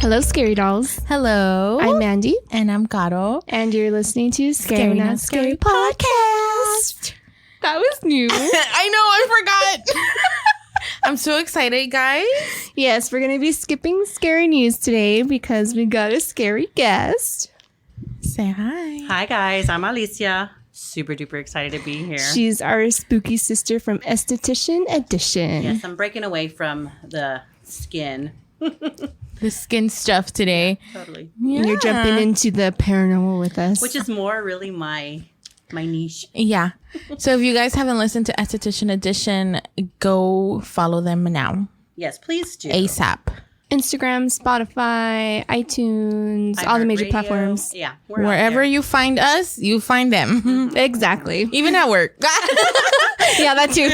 Hello, Scary Dolls. Hello. I'm Mandy. And I'm Caro. And you're listening to Scary Not Scary Podcast. That was new. I know, I forgot. I'm so excited, guys. Yes, we're going to be skipping scary news today because we got a scary guest. Say hi. Hi, guys. I'm Alicia. Super duper excited to be here. She's our spooky sister from Esthetician Edition. Yes, I'm breaking away from the skin. The skin stuff today. Totally. Yeah. And you're jumping into the paranormal with us. Which is more really my niche. Yeah. So if you guys haven't listened to Esthetician Edition, go follow them now. Yes, please do. ASAP. Instagram, Spotify, iTunes, all the major iHeartRadio. platforms. Yeah. We're out Wherever there. you find us, you find them. Exactly. Even at work. Yeah, that too.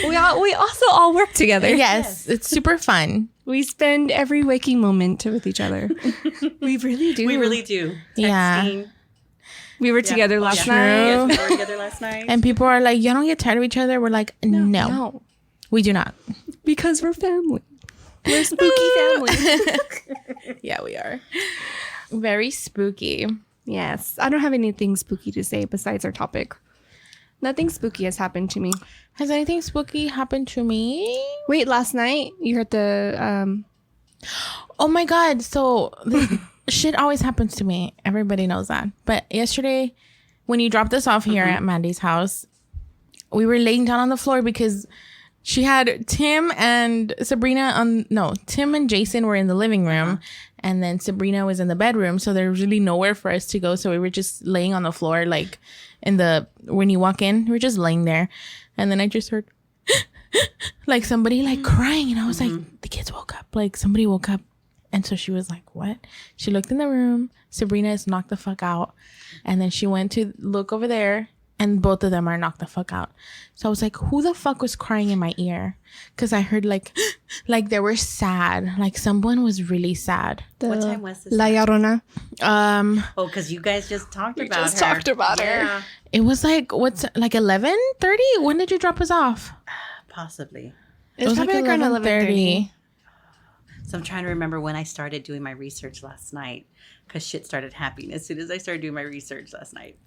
we also all work together. Yes. It's super fun. We spend every waking moment with each other. We really do. We really do. Yeah. Texting. We were together last True. night. Yes, we were together last night. And people are like, you don't get tired of each other? We're like, no. We do not. Because we're family. We're a spooky family. Yeah, we are. Very spooky. Yes. I don't have anything spooky to say besides our topic. Nothing spooky has happened to me. Has anything spooky happened to me? Wait, last night you heard the Oh my God. So this shit always happens to me. Everybody knows that. But yesterday, when you dropped us off here at Mandy's house, we were laying down on the floor because she had Tim and Jason were in the living room. And then Sabrina was in the bedroom. So there was really nowhere for us to go. So we were just laying on the floor, like when you walk in, we're just laying there. And then I just heard like somebody like crying. And I was like, the kids woke up. Like somebody woke up. And so she was like, what? She looked in the room. Sabrina is knocked the fuck out. And then she went to look over there. And both of them are knocked the fuck out. So I was like, who the fuck was crying in my ear? Because I heard like they were sad. Like someone was really sad. What time was this? La Llorona. Oh, because you guys just talked about just her. talked about her. Yeah. It was like, 11:30? When did you drop us off? Possibly. It was probably like around 11:30. So I'm trying to remember when I started doing my research last night. Because shit started happening as soon as I started doing my research last night.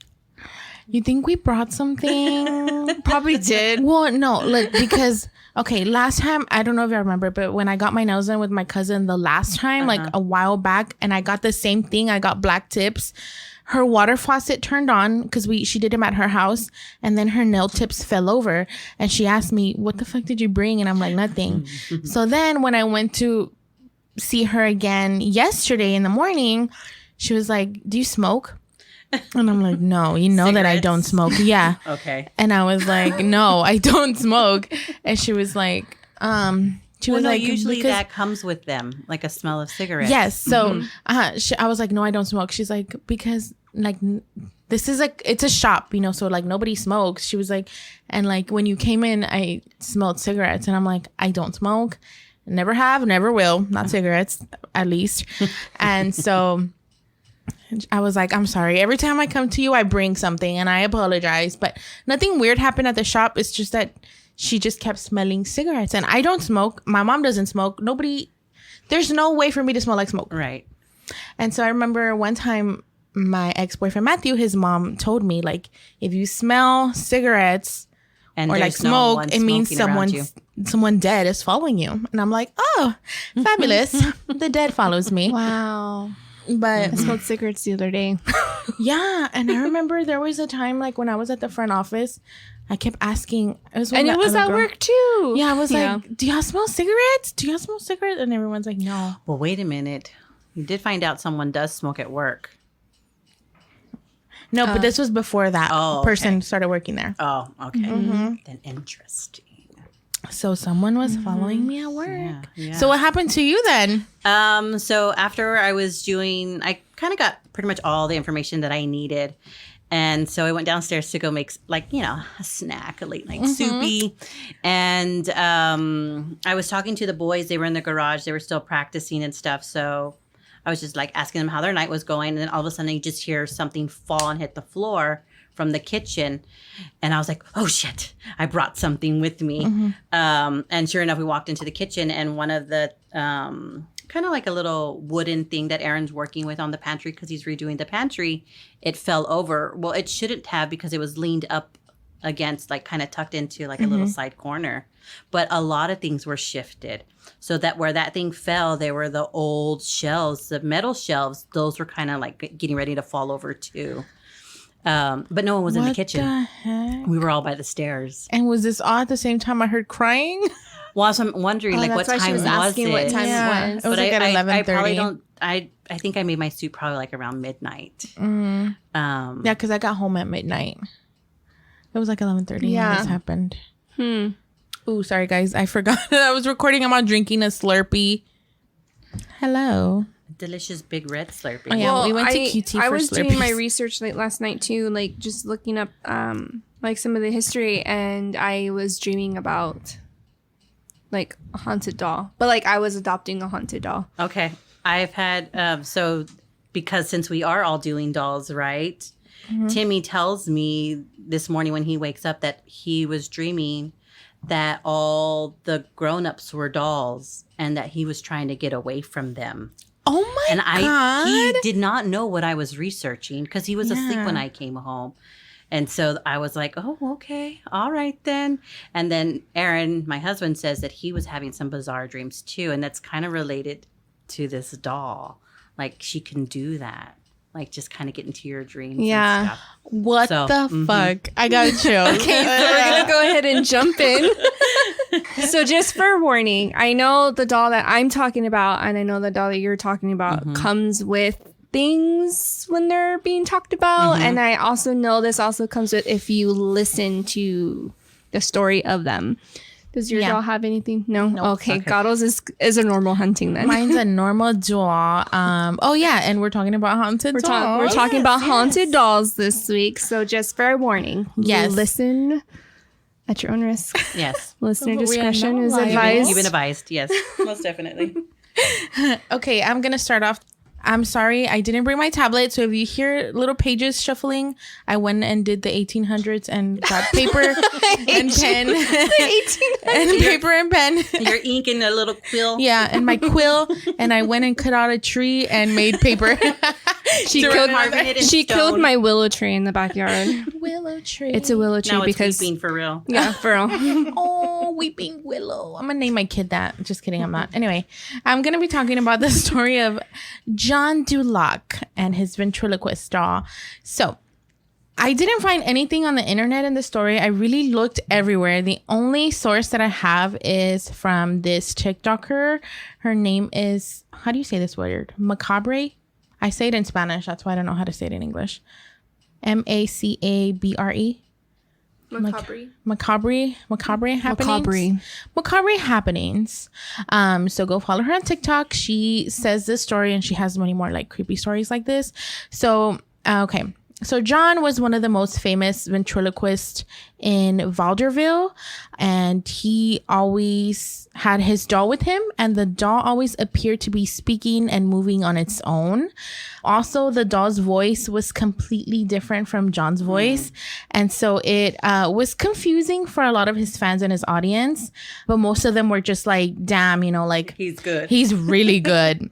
You think we brought something? Probably did. Well, no, look, because, okay, last time, I don't know if you remember, but when I got my nails done with my cousin the last time, like a while back, and I got the same thing, I got black tips. Her water faucet turned on because she did them at her house, and then her nail tips fell over, and she asked me, what the fuck did you bring? And I'm like, nothing. So then when I went to see her again yesterday in the morning, she was like, do you smoke? And I'm like, no, you know that I don't smoke. Yeah. Okay. And I was like, no, I don't smoke. And she was like, usually that comes with them, like a smell of cigarettes. Yes. So I was like, no, I don't smoke. She's like, because like, this is like, it's a shop, so like nobody smokes. She was like, and like when you came in, I smelled cigarettes. And I'm like, I don't smoke. Never have, never will. Not cigarettes, at least. And so I was like, I'm sorry. Every time I come to you, I bring something and I apologize. But nothing weird happened at the shop. It's just that she just kept smelling cigarettes. And I don't smoke. My mom doesn't smoke. There's no way for me to smell like smoke. Right. And so I remember one time my ex-boyfriend, Matthew, his mom told me, like, if you smell cigarettes and or like smoke, it means someone dead is following you. And I'm like, oh, fabulous. The dead follows me. Wow. But I smoked cigarettes the other day. yeah, and I remember there was a time like when I was at the front office, I kept asking. And it was at work too. Yeah, I was like, "Do y'all smell cigarettes? Do y'all smell cigarettes?" And everyone's like, "No." Well, wait a minute. You did find out someone does smoke at work. No, but this was before that person started working there. Oh, okay. Then interesting. So someone was following me at work. Yeah. So what happened to you then? So after I kind of got pretty much all the information that I needed. And so I went downstairs to go make a snack, a late night soupy. And I was talking to the boys. They were in the garage. They were still practicing and stuff. So I was just like asking them how their night was going. And then all of a sudden you just hear something fall and hit the floor from the kitchen. And I was like, oh shit, I brought something with me. And sure enough, we walked into the kitchen and one of the kind of like a little wooden thing that Aaron's working with on the pantry because he's redoing the pantry. It fell over. Well, it shouldn't have because it was leaned up against, like kind of tucked into like a little side corner. But a lot of things were shifted. So that where that thing fell, there were the old shelves, the metal shelves. Those were kind of like getting ready to fall over too. But no one was in the kitchen. What the heck? We were all by the stairs. And was this all at the same time I heard crying? Well, so I'm wondering, like, what that's why time she was was asking it? what time it was. It was But like at I probably 11:30. don't. I think I made my soup probably like around midnight. Yeah, because I got home at midnight. It was like 11:30 when Yeah. this happened. Ooh, sorry guys, I forgot that I was recording. I'm out drinking a Slurpee. Hello. Delicious big red Slurpee. Oh, yeah. we went to QT I for was doing my Slurpees. research late last night too, like just looking up like some of the history, and I was dreaming about like a haunted doll, but like I was adopting a haunted doll. Okay. I've had, so because since we are all doing dolls, right? Timmy tells me this morning when he wakes up that he was dreaming that all the grown-ups were dolls and that he was trying to get away from them. Oh my And god. he did not know what I was researching because he was asleep when I came home. And so I was like, oh, okay. All right, then. And then Aaron, my husband, says that he was having some bizarre dreams too. And that's kind of related to this doll. Like she can do that. Like just kind of get into your dreams Yeah. and stuff. What So, the fuck? I got chills. Okay, so we're gonna go ahead and jump in. So just for warning, I know the doll that I'm talking about, and I know the doll that you're talking about comes with things when they're being talked about, and I also know this also comes with if you listen to the story of them. Does your doll have anything? No? Okay. Goddles is a normal hunting then. Mine's a normal doll. Oh yeah, and we're talking about haunted dolls. We're talking about haunted dolls this week. So just fair warning. Yes. Listen at your own risk. Yes. Listener We are discretion not is liable. advised. You've been advised. Yes, most definitely. Okay, I'm gonna start off. I'm sorry, I didn't bring my tablet, so if you hear little pages shuffling, I went and did the 1800s and got paper and pen. And paper and pen. Your ink in a little quill. Yeah, and my quill, and I went and cut out a tree and made paper. She To killed run it in she killed stone. my willow tree in the backyard. Willow tree. It's a willow tree Now it's because weeping for real. yeah, for real. Oh, weeping willow. I'm gonna name my kid that. Just kidding, I'm not. Anyway, I'm gonna be talking about the story of John Dulac and his ventriloquist doll. So I didn't find anything on the internet in the story. I really looked everywhere. The only source that I have is from this TikToker. Her name is, how do you say this word? Macabre? I say it in Spanish. That's why I don't know how to say it in English. Macabre. Macabre happenings. Macabre happenings. So go follow her on TikTok. She says this story and she has many more like creepy stories like this. So okay. So John was one of the most famous ventriloquists in Valderville, and he always had his doll with him, and the doll always appeared to be speaking and moving on its own. Also, the doll's voice was completely different from John's voice, and so it was confusing for a lot of his fans and his audience, but most of them were just like, damn, you know, like He's good. he's really good.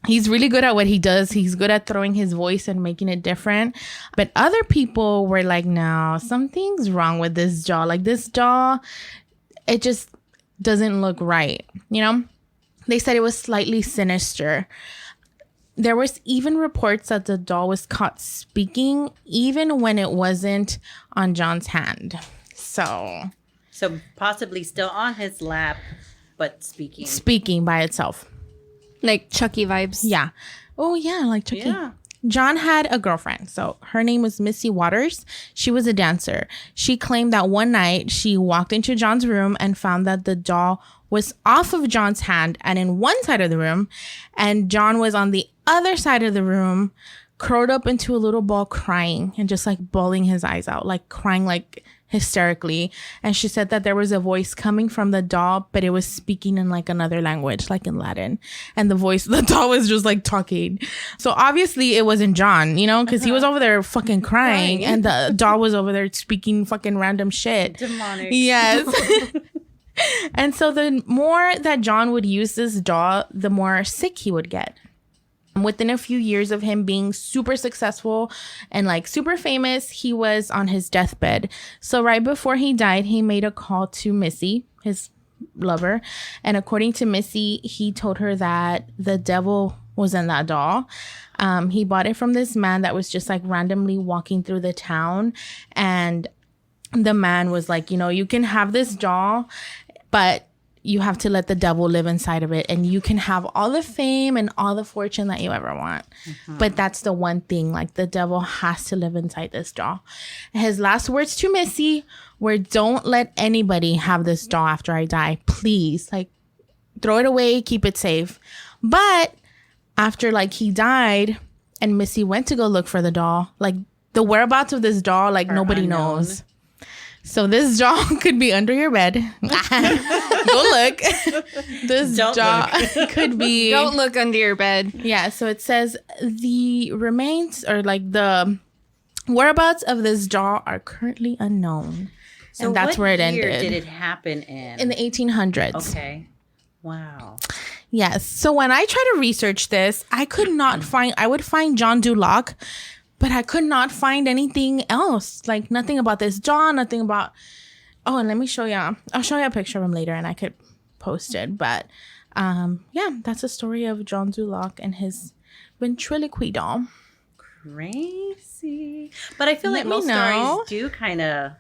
He's really good at what he does. He's good at throwing his voice and making it different. But other people were like, no, something's wrong with this doll. Like this doll, it just doesn't look right. You know, they said it was slightly sinister. There was even reports that the doll was caught speaking even when it wasn't on John's hand. So possibly still on his lap, but speaking. speaking by itself. Like Chucky vibes. Yeah. Oh, yeah. Like Chucky. Yeah. John had a girlfriend. So her name was Missy Waters. She was a dancer. She claimed that one night she walked into John's room and found that the doll was off of John's hand and in one side of the room. And John was on the other side of the room, curled up into a little ball crying and just like bawling his eyes out, like crying like hysterically. And she said that there was a voice coming from the doll, but it was speaking in like another language, like in Latin. And the doll was just like talking. So obviously it wasn't John, you know, because he was over there fucking crying and the doll was over there speaking fucking random shit. Demonic. Yes. And so the more that John would use this doll, the more sick he would get. Within a few years of him being super successful and like super famous, he was on his deathbed. So right before he died, he made a call to Missy, his lover. And according to Missy, he told her that the devil was in that doll. He bought it from this man that was just like randomly walking through the town. And the man was like, you know, you can have this doll, but you have to let the devil live inside of it, and you can have all the fame and all the fortune that you ever want. But that's the one thing, like the devil has to live inside this doll. His last words to Missy were, don't let anybody have this doll after I die. Please, like, throw it away, keep it safe. But after like he died and Missy went to go look for the doll, like the whereabouts of this doll, like nobody knows. So this doll could be under your bed. Don't look. This doll could be. Don't look under your bed. Yeah. So it says the remains or like the whereabouts of this doll are currently unknown. So and that's where it ended. What year did it happen in? In the 1800s. Okay. Wow. Yes. So when I try to research this, I could not find. I would find John Duloc, but I could not find anything else. Like nothing about this John, nothing about. Oh, and let me show you. I'll show you a picture of him later, and I could post it. But yeah, that's the story of John Duloc and his ventriloquy doll. Crazy. But I feel like most stories do kind of.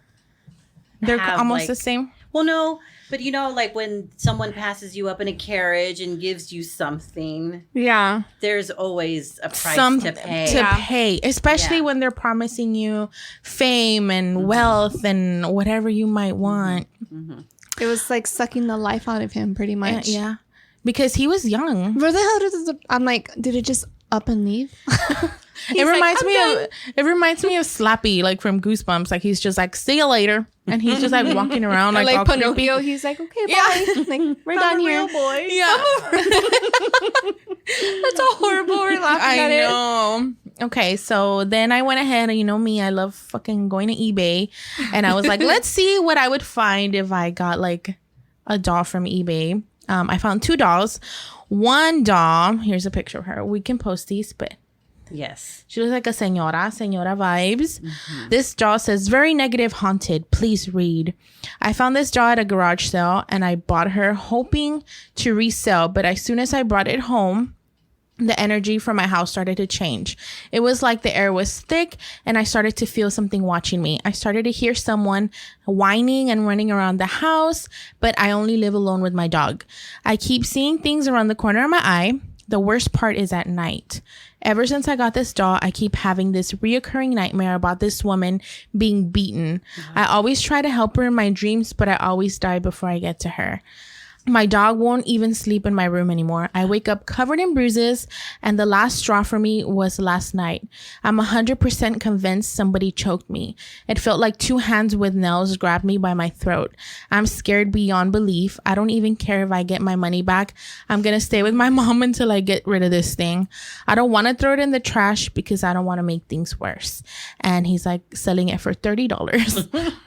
They're almost the same. Well, no, but you know, like when someone passes you up in a carriage and gives you something, yeah, there's always a price to pay. Especially when they're promising you fame and wealth and whatever you might want. It was like sucking the life out of him, pretty much. Yeah, because he was young. Where the hell I'm like, did it just up and leave? It reminds me of Slappy, like from Goosebumps. Like he's just like, see you later, and he's just like walking around like all Pinocchio. creepy. He's like, okay, bye. Like we're done here. Boy. Yeah, that's a horrible. We're laughing at it. I know. Okay, so then I went ahead, and you know me, I love fucking going to eBay, and I was like, let's see what I would find if I got like a doll from eBay. I found 2 dolls. One doll, here's a picture of her. We can post these, but. Yes. She looks like a senora vibes. This doll says, very negative, haunted. Please read. I found this doll at a garage sale and I bought her hoping to resell. But as soon as I brought it home, the energy from my house started to change. It was like the air was thick and I started to feel something watching me. I started to hear someone whining and running around the house, but I only live alone with my dog. I keep seeing things around the corner of my eye. The worst part is at night. Ever since I got this doll, I keep having this reoccurring nightmare about this woman being beaten. I always try to help her in my dreams, but I always die before I get to her. My dog won't even sleep in my room anymore. I wake up covered in bruises, and the last straw for me was last night. I'm 100% convinced somebody choked me. It felt like 2 hands with nails grabbed me by my throat. I'm scared beyond belief. I don't even care if I get my money back. I'm going to stay with my mom until I get rid of this thing. I don't want to throw it in the trash because I don't want to make things worse. And he's like selling it for $30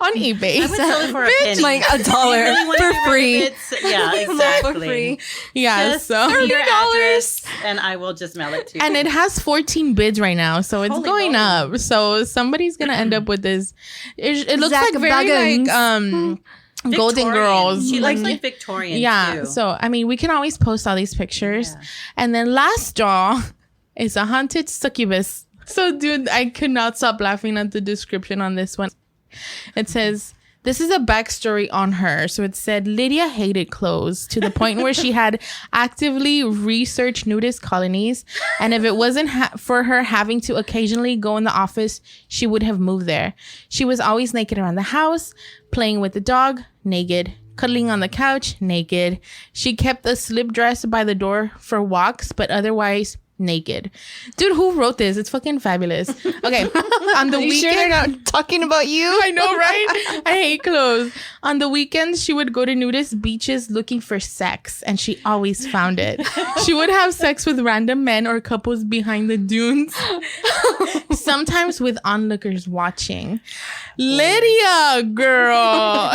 on eBay. I would sell it for a penny. Like $1 for free. Yeah, exactly. For free. Yeah, Just so your address, and I will just mail it to you. and it has 14 bids right now, so it's Holy going moly. up. So somebody's gonna end up with this. It looks Zach like very Buggins. like Golden Victorian. Girls. She looks like Victorian Yeah. too. So I mean, we can always post all these pictures. Yeah. And then last doll is a haunted succubus. So dude, I could not stop laughing at the description on this one. It says, this is a backstory on her. So it said Lydia hated clothes to the point where she had actively researched nudist colonies. And if it wasn't for her having to occasionally go in the office, she would have moved there. She was always naked around the house, playing with the dog, naked, cuddling on the couch, naked. She kept a slip dress by the door for walks, but otherwise naked. Dude, who wrote this? It's fucking fabulous. Okay. On the weekend, sure they're not talking about you? I know, right? I hate clothes. On the weekends, she would go to nudist beaches looking for sex, and she always found it. She would have sex with random men or couples behind the dunes, sometimes with onlookers watching. Lydia, girl.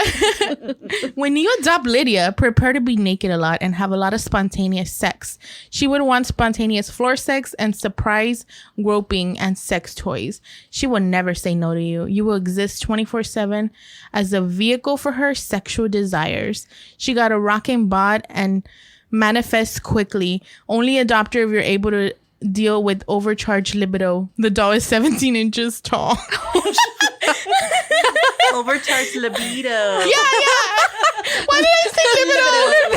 When you adopt Lydia, prepare to be naked a lot and have a lot of spontaneous sex. She would want spontaneous floor sex and surprise groping and sex toys. She will never say no to you. You will exist 24/7 as a vehicle for her sexual desires. She got a rocking bod and manifests quickly. Only adopt her if you're able to deal with overcharged libido. The doll is 17 inches tall. Overcharged libido. Yeah. Why did I say libido?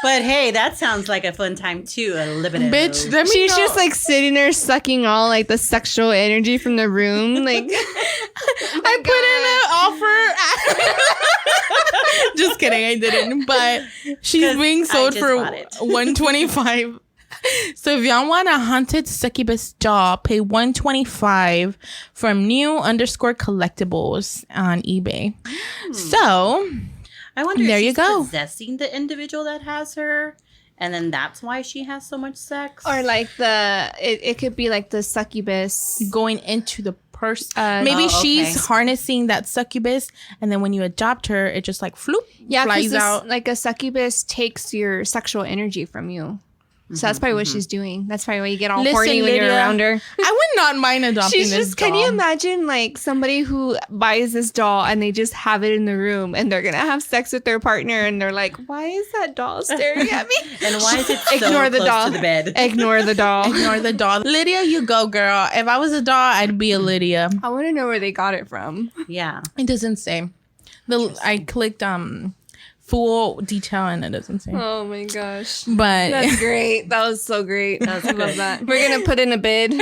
But hey, that sounds like a fun time too. A libido. Bitch, let me She's know. just like sitting there sucking all like the sexual energy from the room. Like, I put in an offer. Just kidding, I didn't. But she's being sold for $125. So if y'all want a haunted succubus doll, pay $125 from new_collectibles on eBay. So I wonder there if you she's go. possessing the individual that has her, and then that's why she has so much sex. or like it could be like the succubus. going into the person. Maybe okay. she's harnessing that succubus, and then when you adopt her, it just like floop, Yeah, flies because out. like a succubus takes your sexual energy from you. So that's probably what she's doing. That's probably why you get all Listen, horny when you're Lydia, around her. I would not mind adopting She's this just, doll. can you imagine like somebody who buys this doll and they just have it in the room and they're going to have sex with their partner and they're like, why is that doll staring at me? And why is it so Ignore the close doll. to the bed? Ignore the doll. Ignore the doll. Lydia, you go, girl. If I was a doll, I'd be a Lydia. I want to know where they got it from. Yeah. It doesn't say. I clicked full detail and it doesn't say. Oh my gosh. But That's great. That was so great. I love that. We're going to put in a bid.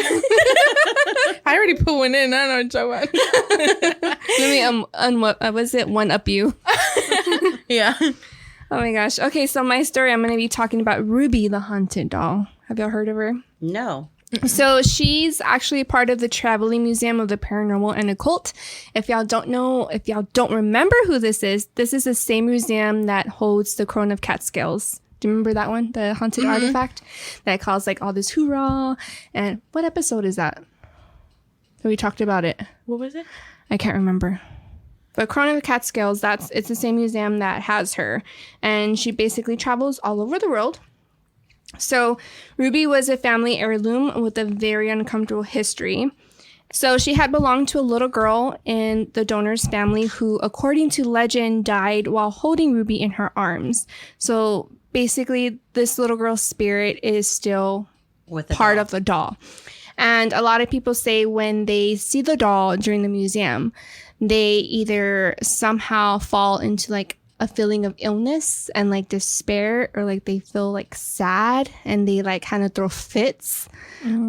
I already put one in. I don't know what you're talking about. Let me was it one up you? Yeah. Oh my gosh. Okay, so my story, I'm going to be talking about Ruby the Haunted Doll. Have y'all heard of her? No. So she's actually part of the Traveling Museum of the Paranormal and Occult. If y'all don't know, if y'all don't remember who this is the same museum that holds the Crown of Catskills. Do you remember that one? The haunted artifact that caused like all this hoorah. And what episode is that? We talked about it. What was it? I can't remember. But Crown of Catskills, it's the same museum that has her. And she basically travels all over the world. So Ruby was a family heirloom with a very uncomfortable history. So she had belonged to a little girl in the donor's family who, according to legend, died while holding Ruby in her arms. So basically, this little girl's spirit is still With the part doll. of the doll. And a lot of people say when they see the doll during the museum, they either somehow fall into like a feeling of illness and like despair, or like they feel like sad and they like kind of throw fits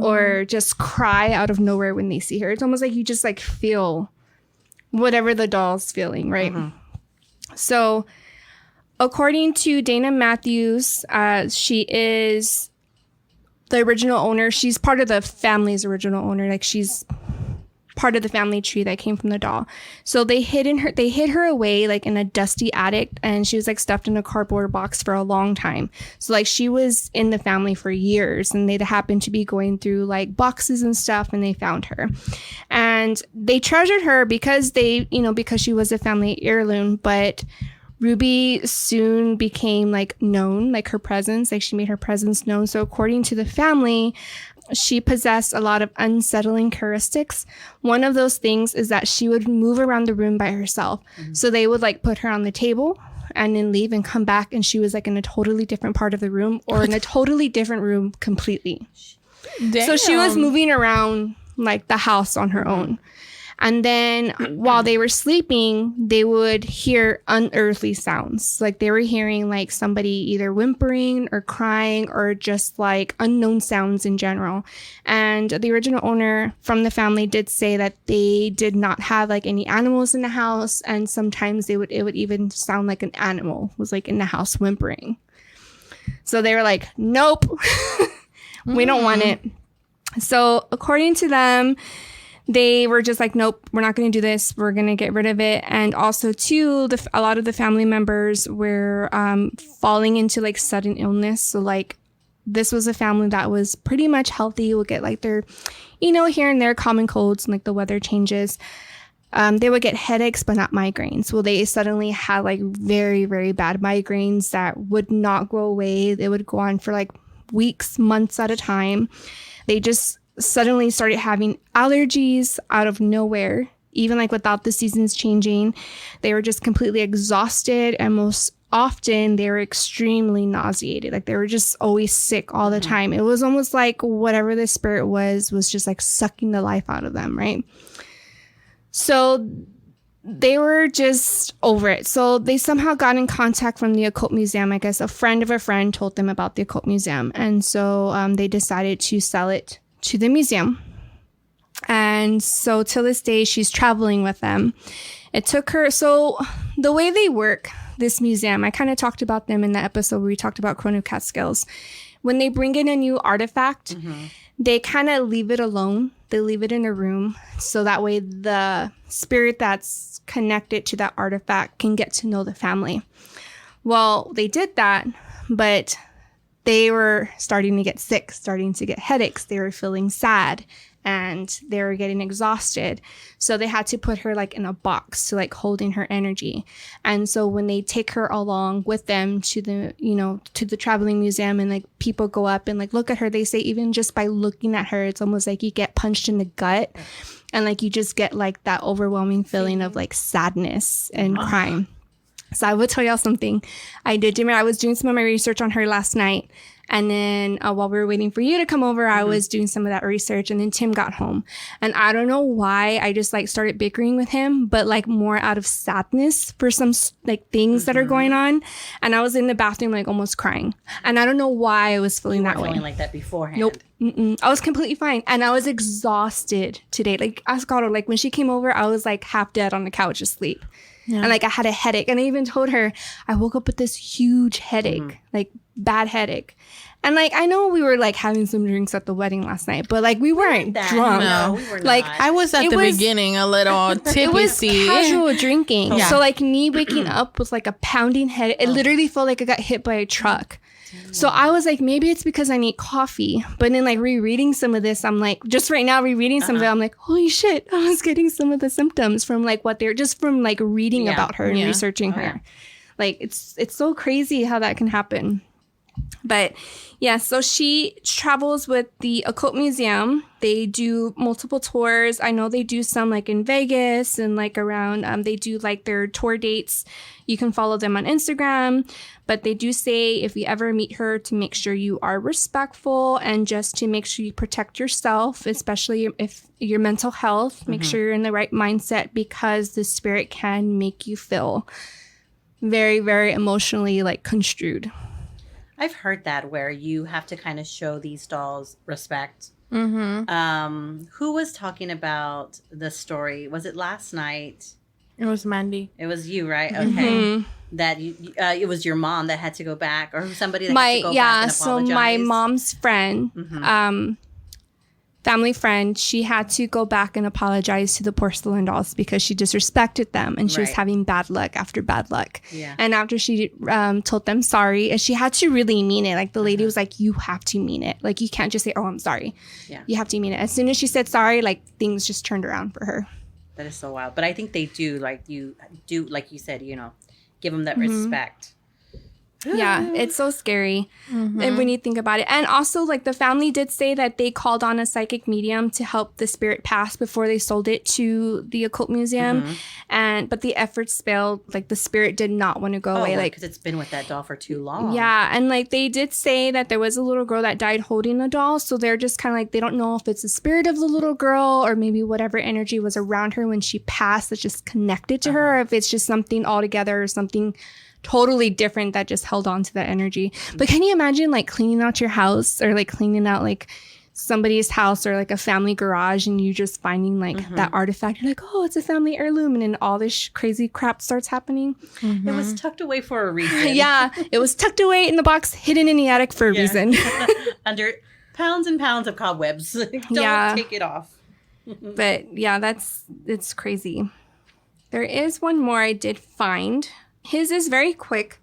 or just cry out of nowhere when they see her. It's almost like you just like feel whatever the doll's feeling, right? So according to Dana Matthews, she is the original owner. She's part of the family's original owner. Like she's part of the family tree that came from the doll. So they hid her away like in a dusty attic, and she was like stuffed in a cardboard box for a long time. So like she was in the family for years, and they happened to be going through like boxes and stuff, and they found her. And they treasured her because because she was a family heirloom, but Ruby soon became like known, like her presence, like she made her presence known. So according to the family, she possessed a lot of unsettling characteristics. One of those things is that she would move around the room by herself. So they would like put her on the table and then leave and come back, and she was like in a totally different part of the room or in a totally different room completely. Damn. So she was moving around like the house on her own. And then while they were sleeping, they would hear unearthly sounds. Like they were hearing like somebody either whimpering or crying or just like unknown sounds in general. And the original owner from the family did say that they did not have like any animals in the house. And sometimes it would even sound like an animal was like in the house whimpering. So they were like, nope, we don't want it. So according to them, they were just like, nope, we're not going to do this. We're going to get rid of it. And also, too, a lot of the family members were falling into like sudden illness. So like this was a family that was pretty much healthy, would get like their, here and there common colds and like the weather changes. They would get headaches, but not migraines. Well, they suddenly had like very, very bad migraines that would not go away. They would go on for like weeks, months at a time. They just suddenly started having allergies out of nowhere, even like without the seasons changing. They were just completely exhausted, and most often they were extremely nauseated. Like they were just always sick all the time. It was almost like whatever the spirit was just like sucking the life out of them, right? So they were just over it. So they somehow got in contact from the occult museum. I guess a friend of a friend told them about the occult museum, and so they decided to sell it to the museum. And so till this day, she's traveling with them. It took her, so the way they work, this museum, I kind of talked about them in the episode where we talked about Chrono Catskills. When they bring in a new artifact, they kind of leave it alone. They leave it in a room. So that way the spirit that's connected to that artifact can get to know the family. Well, they did that, but they were starting to get sick, starting to get headaches. They were feeling sad and they were getting exhausted. So they had to put her like in a box to like hold in her energy. And so when they take her along with them to the, to the traveling museum, and like people go up and like look at her, they say even just by looking at her, it's almost like you get punched in the gut, and like you just get like that overwhelming feeling of like sadness and crying. So I will tell y'all something. I was doing some of my research on her last night. And then while we were waiting for you to come over, I was doing some of that research. And then Tim got home. And I don't know why I just like started bickering with him, but like more out of sadness for some like things that are going on. And I was in the bathroom like almost crying. And I don't know why I was feeling that way. Feeling like that beforehand. Nope. I was completely fine. And I was exhausted today. Like Ascaro, like when she came over, I was like half dead on the couch asleep. Yeah. And like I had a headache, and I even told her I woke up with this huge headache, like bad headache. And like I know we were like having some drinks at the wedding last night, but like we weren't drunk. No, we were not. Like I was at the beginning a little tipsy. It was casual drinking. Yeah. So like me waking up with like a pounding head. It literally felt like I got hit by a truck. So I was like, maybe it's because I need coffee. But then like rereading some of this, I'm like, just right now rereading some of it, I'm like, holy shit, I was getting some of the symptoms from like what they're just from like reading about her and researching her. Yeah. Like it's so crazy how that can happen. But yeah, so she travels with the Occult Museum. They do multiple tours. I know they do some like in Vegas and like around, they do like their tour dates. You can follow them on Instagram, but they do say if you ever meet her to make sure you are respectful and just to make sure you protect yourself, especially if your mental health, make sure you're in the right mindset, because the spirit can make you feel very, very emotionally like construed. I've heard that where you have to kind of show these dolls respect. Who was talking about the story? Was it last night? It was Mandy. It was you, right? Okay. That you, it was your mom that had to go back, or somebody that had to go back and apologize. So my mom's friend, family friend, she had to go back and apologize to the porcelain dolls because she disrespected them, and she was having bad luck after bad luck. Yeah. And after she told them sorry, and she had to really mean it. Like the lady was like, you have to mean it. Like you can't just say, oh, I'm sorry. Yeah. You have to mean it. As soon as she said sorry, like things just turned around for her. That is so wild. But I think they do, like you like you said, give them that respect. Yeah, it's so scary and when you think about it. And also, like, the family did say that they called on a psychic medium to help the spirit pass before they sold it to the Occult Museum. But the efforts failed. Like, the spirit did not want to go away. Like, because it's been with that doll for too long. Yeah, and like they did say that there was a little girl that died holding a doll. So they're just kind of like, they don't know if it's the spirit of the little girl or maybe whatever energy was around her when she passed that's just connected to her, or if it's just something altogether or something totally different that just held on to that energy. But can you imagine like cleaning out your house, or like cleaning out like somebody's house or like a family garage, and you just finding like that artifact? You're like, oh, it's a family heirloom, and then all this crazy crap starts happening. It was tucked away for a reason. Yeah, it was tucked away in the box, hidden in the attic for a reason. pounds and pounds of cobwebs. Don't take it off. But yeah, it's crazy. There is one more I did find. His is very quick.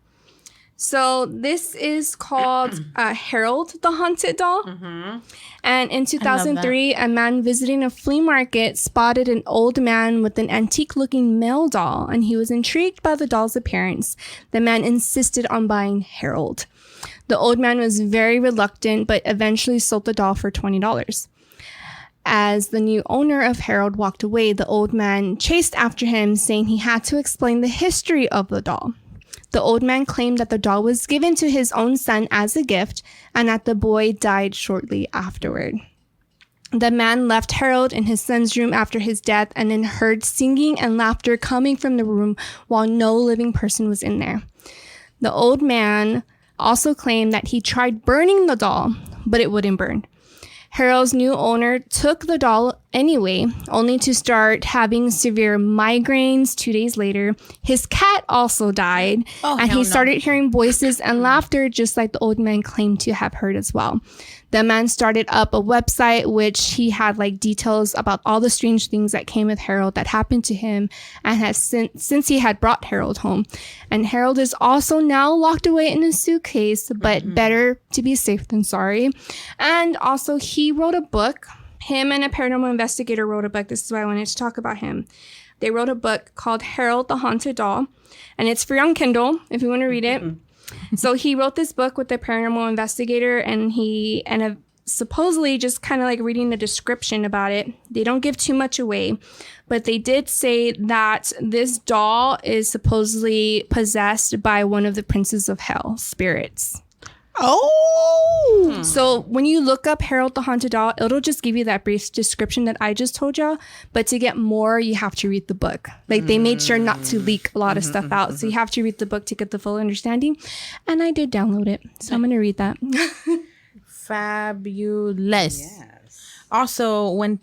So this is called Harold the Haunted Doll. Mm-hmm. And in 2003, a man visiting a flea market spotted an old man with an antique-looking male doll, and he was intrigued by the doll's appearance. The man insisted on buying Harold. The old man was very reluctant, but eventually sold the doll for $20. As the new owner of Harold walked away, the old man chased after him, saying he had to explain the history of the doll. The old man claimed that the doll was given to his own son as a gift and that the boy died shortly afterward. The man left Harold in his son's room after his death and then heard singing and laughter coming from the room while no living person was in there. The old man also claimed that he tried burning the doll, but it wouldn't burn. Harold's new owner took the doll anyway, only to start having severe migraines 2 days later. His cat also died, and he started hearing voices and laughter just like the old man claimed to have heard as well. The man started up a website which he had like details about all the strange things that came with Harold that happened to him, and has since he had brought Harold home. And Harold is also now locked away in a suitcase, but better to be safe than sorry. And also he wrote a book. Him and a paranormal investigator wrote a book. This is why I wanted to talk about him. They wrote a book called Harold the Haunted Doll, and it's free on Kindle if you want to read it. So he wrote this book with the paranormal investigator, and supposedly just kind of like reading the description about it. They don't give too much away, but they did say that this doll is supposedly possessed by one of the princes of hell spirits. Oh! So when you look up Harold the Haunted Doll, it'll just give you that brief description that I just told y'all. But to get more, you have to read the book. Like they made sure not to leak a lot of stuff out. So you have to read the book to get the full understanding. And I did download it. So I'm going to read that. Fabulous. Yes. Also, when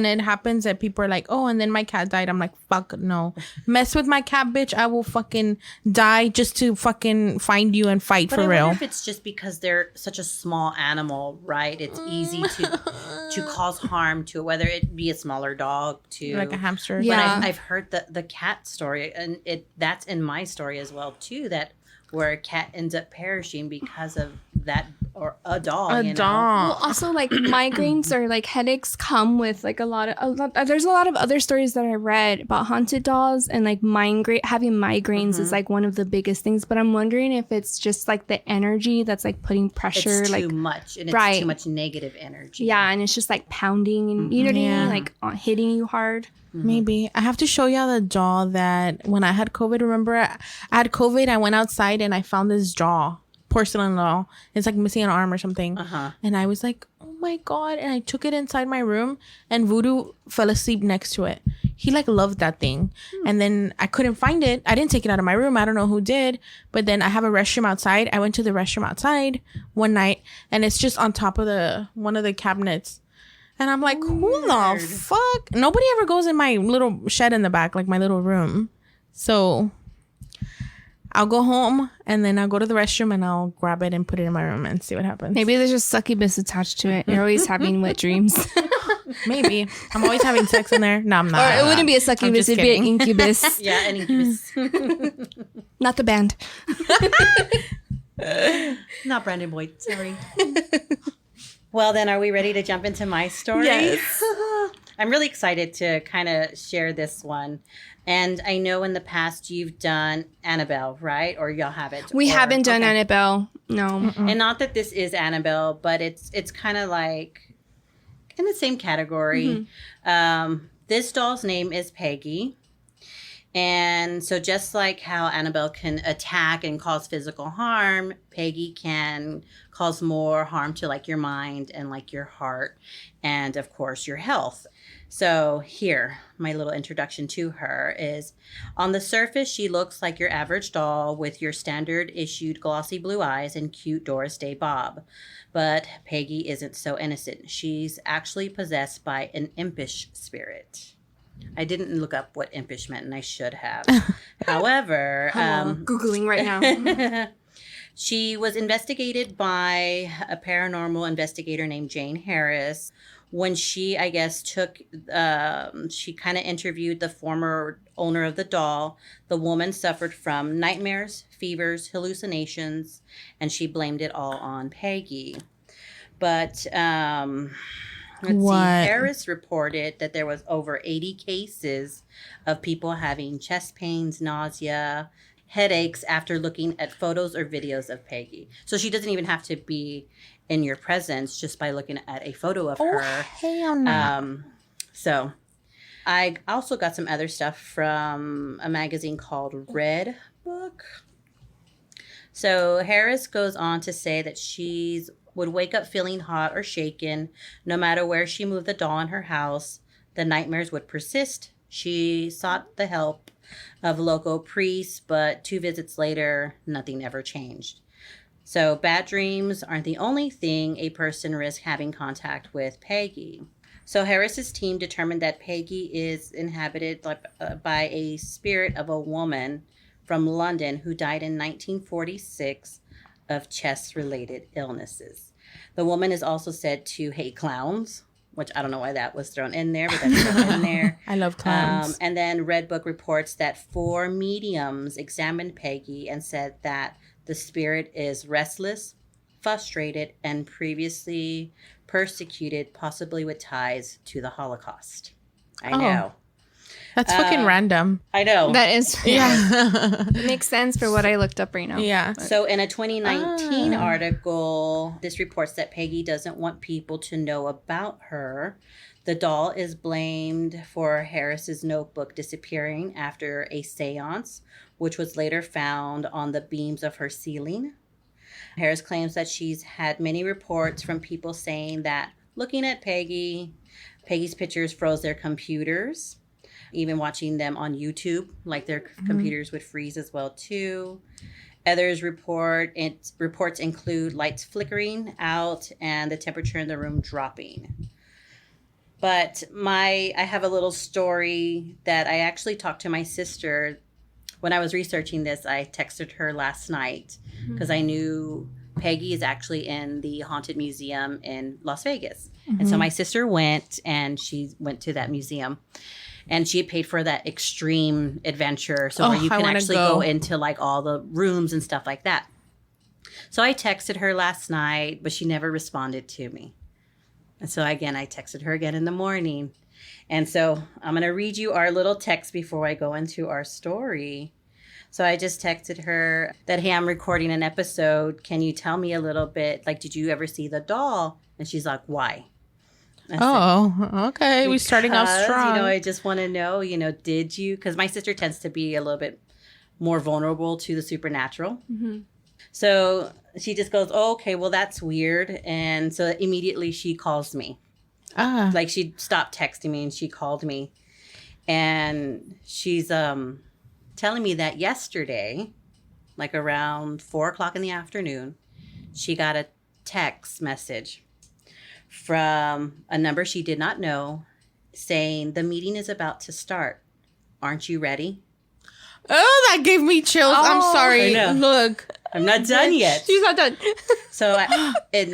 it happens that people are like, oh, and then my cat died, I'm like, fuck no. Mess with my cat, bitch. I will fucking die just to fucking find you and fight for real. I wonder if it's just because they're such a small animal, right? It's easy to cause harm to, whether it be a smaller dog to like a hamster. Yeah. But I've heard the cat story, and that's in my story as well too. That where a cat ends up perishing because of that, or a dog. Dog. Well, also like migraines or like headaches come with like there's a lot of other stories that I read about haunted dolls, and like having migraines is like one of the biggest things. But I'm wondering if it's just like the energy that's like putting pressure, It's like too much, and it's too much negative energy. Yeah, and it's just like pounding, and you know what I mean, like hitting you hard. Maybe. I have to show y'all the jaw that when I had COVID, remember I had COVID, I went outside and I found this jaw, porcelain doll. It's like missing an arm or something. And I was like, oh my God. And I took it inside my room, and Voodoo fell asleep next to it. He like loved that thing. And then I couldn't find it. I didn't take it out of my room. I don't know who did. But then I have a restroom outside. I went to the restroom outside one night, and it's just on top of one of the cabinets. And I'm like, who the fuck? Nobody ever goes in my little shed in the back, like my little room. So I'll go home, and then I'll go to the restroom, and I'll grab it and put it in my room and see what happens. Maybe there's just succubus attached to it. You're always having wet dreams. Maybe. I'm always having sex in there. No, I'm not. Or it wouldn't be a succubus, it'd be an incubus. Yeah, an incubus. Not the band. Not Brandon Boyd, sorry. Well, then, are we ready to jump into my story? Yes. I'm really excited to kind of share this one. And I know in the past you've done Annabelle, right? Or y'all haven't? We haven't done Annabelle. No. Mm-mm. And not that this is Annabelle, but it's kind of like in the same category. This doll's name is Peggy. And so just like how Annabelle can attack and cause physical harm, Peggy can cause more harm to like your mind and like your heart and of course your health. So here, my little introduction to her is, on the surface, she looks like your average doll with your standard issued glossy blue eyes and cute Doris Day bob. But Peggy isn't so innocent. She's actually possessed by an impish spirit. I didn't look up what impish meant, and I should have. However, Googling right now. She was investigated by a paranormal investigator named Jane Harris. When she, I guess, she kind of interviewed the former owner of the doll. The woman suffered from nightmares, fevers, hallucinations, and she blamed it all on Peggy. But let's see, Harris reported that there was over 80 cases of people having chest pains, nausea, headaches after looking at photos or videos of Peggy. So she doesn't even have to be in your presence just by looking at a photo of her. Hell no. So I also got some other stuff from a magazine called Red Book. So Harris goes on to say that she would wake up feeling hot or shaken no matter where she moved the doll in her house. The nightmares would persist. She sought the help of local priests, but 2 visits later, nothing ever changed. So bad dreams aren't the only thing a person risks having contact with Peggy. So Harris's team determined that Peggy is inhabited by a spirit of a woman from London who died in 1946 of chest-related illnesses. The woman is also said to hate clowns, which I don't know why that was thrown in there, but that's thrown in there. I love clowns. And then Red Book reports that 4 mediums examined Peggy and said that the spirit is restless, frustrated, and previously persecuted, possibly with ties to the Holocaust. I know. That's fucking random. I know. That is, Yeah. makes sense for what I looked up right now. Yeah. So in a 2019 article, this reports that Peggy doesn't want people to know about her. The doll is blamed for Harris's notebook disappearing after a seance, which was later found on the beams of her ceiling. Harris claims that she's had many reports from people saying that looking at Peggy's pictures froze their computers. Even watching them on YouTube, like their computers would freeze as well too. Others reports include lights flickering out and the temperature in the room dropping. But I have a little story that I actually talked to my sister when I was researching this. I texted her last night because I knew Peggy is actually in the Haunted Museum in Las Vegas. And so my sister went, and she went to that museum. And she had paid for that extreme adventure. So where you can actually go into like all the rooms and stuff like that. So I texted her last night, but she never responded to me. And so again, I texted her again in the morning. And so I'm going to read you our little text before I go into our story. So I just texted her that, hey, I'm recording an episode. Can you tell me a little bit? Like, did you ever see the doll? And she's like, why? Okay. We're starting off strong. I just want to know, did you? Because my sister tends to be a little bit more vulnerable to the supernatural. Mm-hmm. So she just goes, oh, okay, well, that's weird. And so immediately she calls me. Like she stopped texting me and she called me. And she's telling me that yesterday, like around 4:00 in the afternoon, she got a text message from a number she did not know saying, the meeting is about to start. Aren't you ready? Oh, that gave me chills. I'm sorry. Look. I'm not done yet. She's not done. So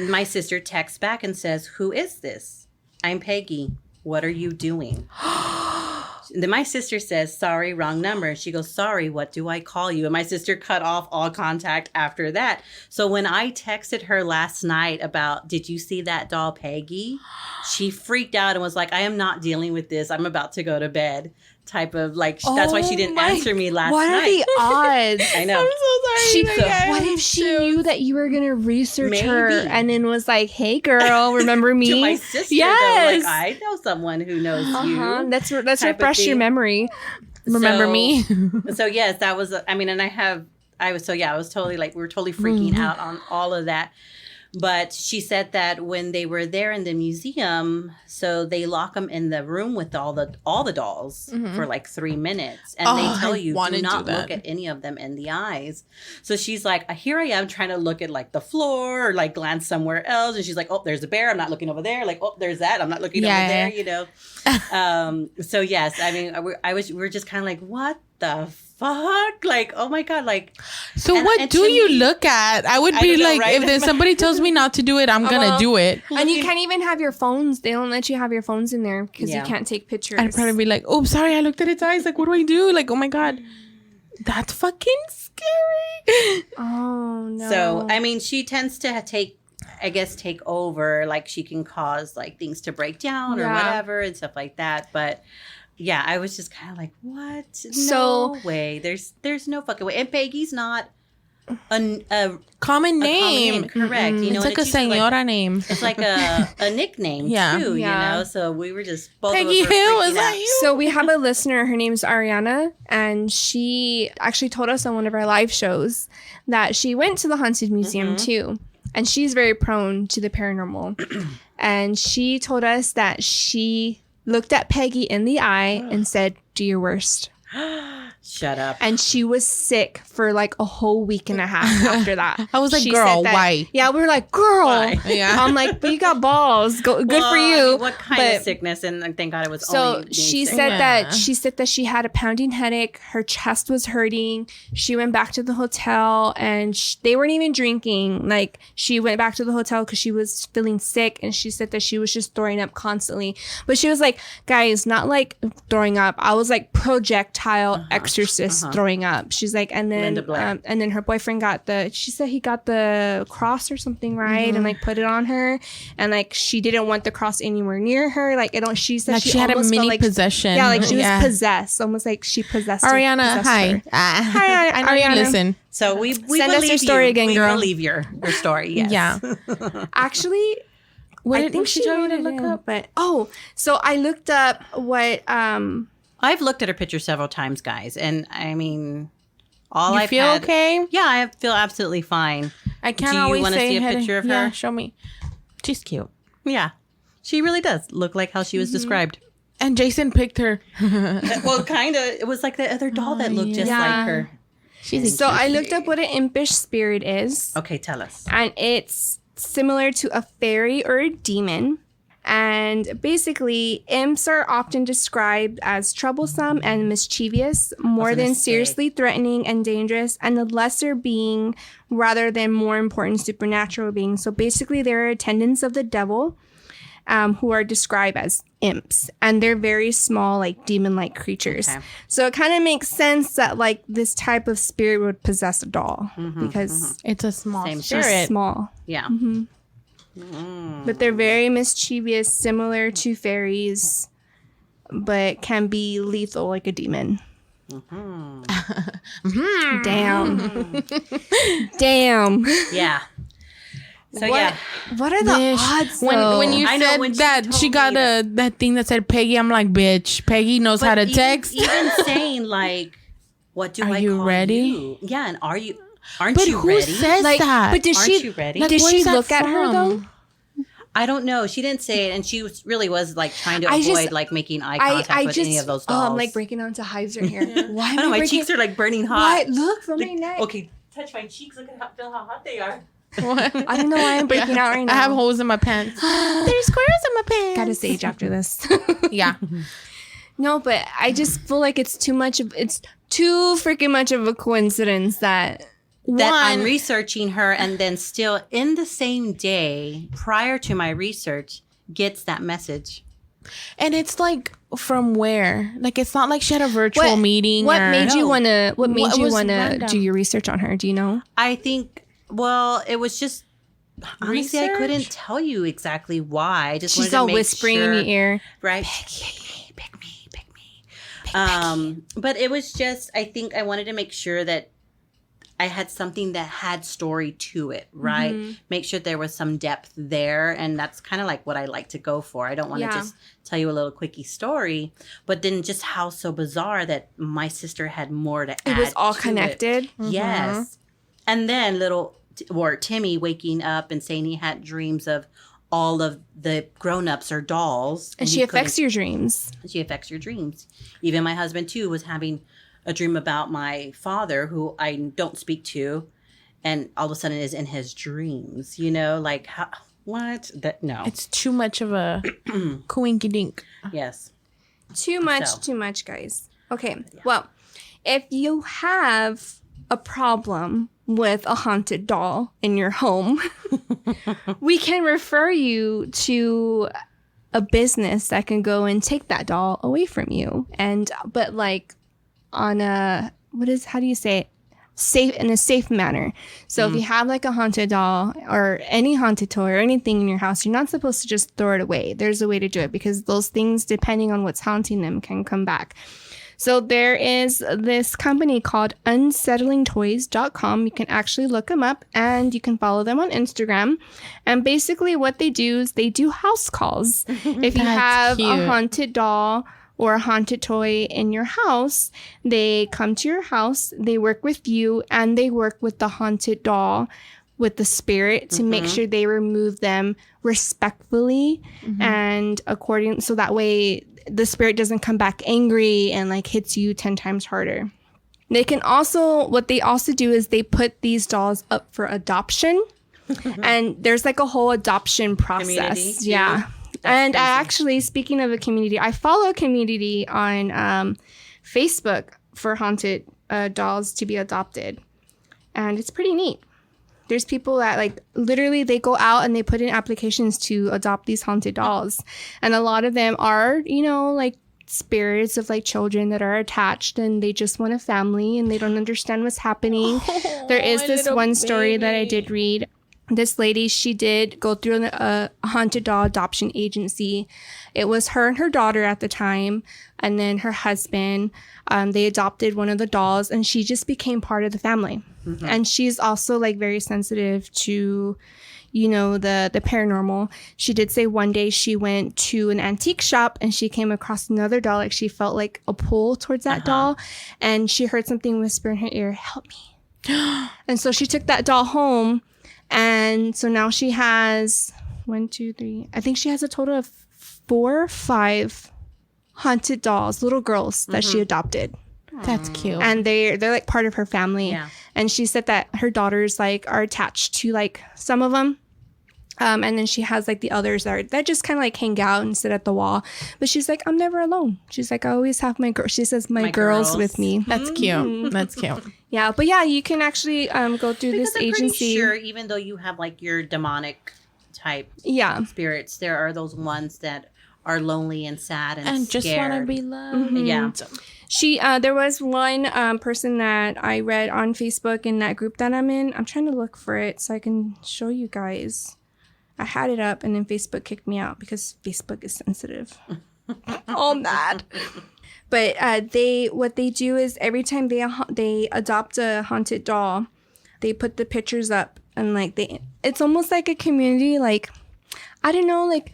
my sister texts back and says, who is this? I'm Peggy. What are you doing? Then my sister says, sorry, wrong number. And she goes, sorry, what do I call you? And my sister cut off all contact after that. So when I texted her last night about, did you see that doll, Peggy? She freaked out and was like, I am not dealing with this. I'm about to go to bed. Type of that's why she didn't answer me last night. What are the odds? I know. I'm so sorry. What if she knew that you were going to research her and then was like, hey, girl, remember me? To my sister, yes. Though, like, I know someone who knows you. Let's refresh your memory. Remember me? So, yes, that was, I was totally like, we were totally freaking out on all of that. But she said that when they were there in the museum, so they lock them in the room with all the dolls for like 3 minutes. And they tell you, do not look at any of them in the eyes. So she's like, here I am trying to look at like the floor or like glance somewhere else. And she's like, oh, there's a bear. I'm not looking over there. Like, oh, there's that. I'm not looking over there, So yes, I mean, we were just kind of like, what the fuck? Like, oh my God, like. So and- what and do to you me- look at? I would I be don't know, like, right? if there's somebody tells me not to do it, I'm gonna do it. And you can't even have your phones. They don't let you have your phones in there because Yeah. you can't take pictures. I'd probably be like, oh, sorry, I looked at its eyes. Like, what do I do? Like, oh my God, that's fucking scary. Oh no. So, I mean, she tends to take over. Like, she can cause like things to break down or Yeah. whatever and stuff like that. But yeah, I was just kind of like, what? So- No way. There's no fucking way. And Peggy's not a Common common name. correct. You know, It's and like a usually, senora name. It's like a nickname Yeah. too. Yeah. You know, so we were just both Peggy of us were Hill, freaking is that out. you? So we have a listener, her name's Ariana, and she actually told us on one of our live shows that she went to the Haunted Museum too. And she's very prone to the paranormal. And she told us that she looked at Peggy in the eye and said, "Do your worst." Shut up. And she was sick for like a whole week and a half after that. I was like, She girl, said that- why? Yeah, we were like, girl. Why? Yeah. I'm like, but you got balls. Good Well, for I you. mean, what kind of But- sickness? And thank God it was So only being she sick. said Yeah. that she had a pounding headache. Her chest was hurting. She went back to the hotel and they weren't even drinking. Like she went back to the hotel because she was feeling sick, and she said that she was just throwing up constantly. But she was like, guys, not like throwing up. I was like projectile exorcist throwing up. She's like, and Linda Blair. then her boyfriend she said he got the cross or something, right? And like put it on her, and like she didn't want the cross anywhere near her. Like she said Like she had a almost felt mini like possession. yeah, like she was Yeah. possessed, almost like she possessed her- Ariana, possessed hi. her. Hi, I know Ariana. you listen. So we Send us your believe story you. again, we girl. believe your story. Yes. Yeah. Actually, I think she told wrote me it to look in, up. but so I looked up what I've looked at her picture several times, guys, and I mean, all You I've feel had, okay? Yeah, I feel absolutely fine. I can't Do you always wanna say see a head- picture of Yeah, her? show me. She's cute. Yeah, she really does look like how she was described. And Jason picked her. Well, kind of. It was like the other doll that looked just Yeah. like her. so I looked up what an impish spirit is, Okay, tell us. and it's similar to a fairy or a demon. And basically, imps are often described as troublesome and mischievous, more gonna than say. seriously threatening and dangerous, and a lesser being rather than more important supernatural being. So basically, they're attendants of the devil, who are described as imps, and they're very small, like demon-like creatures. Okay. So it kind of makes sense that like this type of spirit would possess a doll because It's a small Same she's spirit. small. Yeah. But they're very mischievous, similar to fairies, but can be lethal like a demon. Damn. Damn. Yeah. So What, yeah. what are the Bitch. odds? When you I know, said when she that told she got me that thing that said Peggy, I'm like, bitch, Peggy knows how to even, text. Even saying like, "What do Are I you call ready? you?" Yeah, and aren't But you who ready? says like, that? but did Aren't she you ready? Like, did where's she that look at her from? though? I don't know. She didn't say it, and she really was like trying to I avoid just- like making eye contact with any of those dolls. I'm like breaking onto hives right here. Why I am know I my breaking? cheeks are like burning hot. What? Look from my neck. Okay, touch my cheeks. Look at feel how hot they are. I don't know why I'm breaking out right now. I have holes in my pants. There's squares in my pants. Gotta sage after this. Yeah. No, but I just feel like it's too freaking much of a coincidence that That I'm researching her, and then still in the same day prior to my research gets that message. And it's like from where? Like it's not like she had a virtual meeting. What or, made you wanna What was wanna random? do your research on her? Do you know? I think. Well, it was just. Honestly, I couldn't Research? tell you exactly why. I just She's wanted to all make whispering sure, in your ear. right? Pick me. But it was just. I think I wanted to make sure that I had something that had story to it, right? Make sure there was some depth there, and that's kind of like what I like to go for. I don't want to Yeah. just tell you a little quickie story, but then just how so bizarre that my sister had more to add. It was all to it. connected. Yes. And then Timmy waking up and saying he had dreams of all of the grown-ups or dolls. And he she affects couldn't- your dreams. She affects your dreams. Even my husband, too, was having a dream about my father, who I don't speak to, and all of a sudden is in his dreams. You know, like, how, what? That no. It's too much of a coinky dink. Yes. Too much, guys. Okay. Well, if you have a problem with a haunted doll in your home, we can refer you to a business that can go and take that doll away from you. But like on a, how do you say it? Safe, in a safe manner. So if you have like a haunted doll or any haunted toy or anything in your house, you're not supposed to just throw it away. There's a way to do it because those things, depending on what's haunting them, can come back. So there is this company called unsettlingtoys.com. You can actually look them up and you can follow them on Instagram. And basically what they do is they do house calls. If you have a haunted doll or a haunted toy in your house, they come to your house, they work with you, and they work with the haunted doll, with the spirit, to make sure they remove them respectfully and according, so that way the spirit doesn't come back angry and like hits you 10 times harder. They can also, what they also do is they put these dolls up for adoption. And there's like a whole adoption process. Yeah. And I actually, speaking of a community, I follow a community on Facebook for haunted dolls to be adopted. And it's pretty neat. There's people that like literally they go out and they put in applications to adopt these haunted dolls. And a lot of them are, you know, like spirits of like children that are attached and they just want a family and they don't understand what's happening. There is this one story that I did read. This lady, she did go through a haunted doll adoption agency. It was her and her daughter at the time, and then her husband. They adopted one of the dolls, and she just became part of the family. And she's also like very sensitive to, you know, the paranormal. She did say one day she went to an antique shop and she came across another doll. Like she felt like a pull towards that doll, and she heard something whisper in her ear, "Help me." And so she took that doll home. And so now she has 1, 2, 3. I think she has a total of 4 or 5 haunted dolls, little girls that she adopted. That's cute. And they're like part of her family. Yeah. And she said that her daughters like are attached to like some of them. And then she has like the others that just kind of like hang out and sit at the wall. But she's like, I'm never alone. She's like, I always have my girl. She says, my girls with me. That's cute. That's cute. Yeah, but yeah, you can actually go through Because this I'm agency. pretty sure, even though you have like your demonic type spirits, there are those ones that are lonely and sad and scared. Just want to be loved. Yeah. She, there was one person that I read on Facebook in that group that I'm in. I'm trying to look for it so I can show you guys. I had it up and then Facebook kicked me out because Facebook is sensitive. All mad. But what they do is every time they adopt a haunted doll, they put the pictures up and like it's almost like a community, like I don't know, like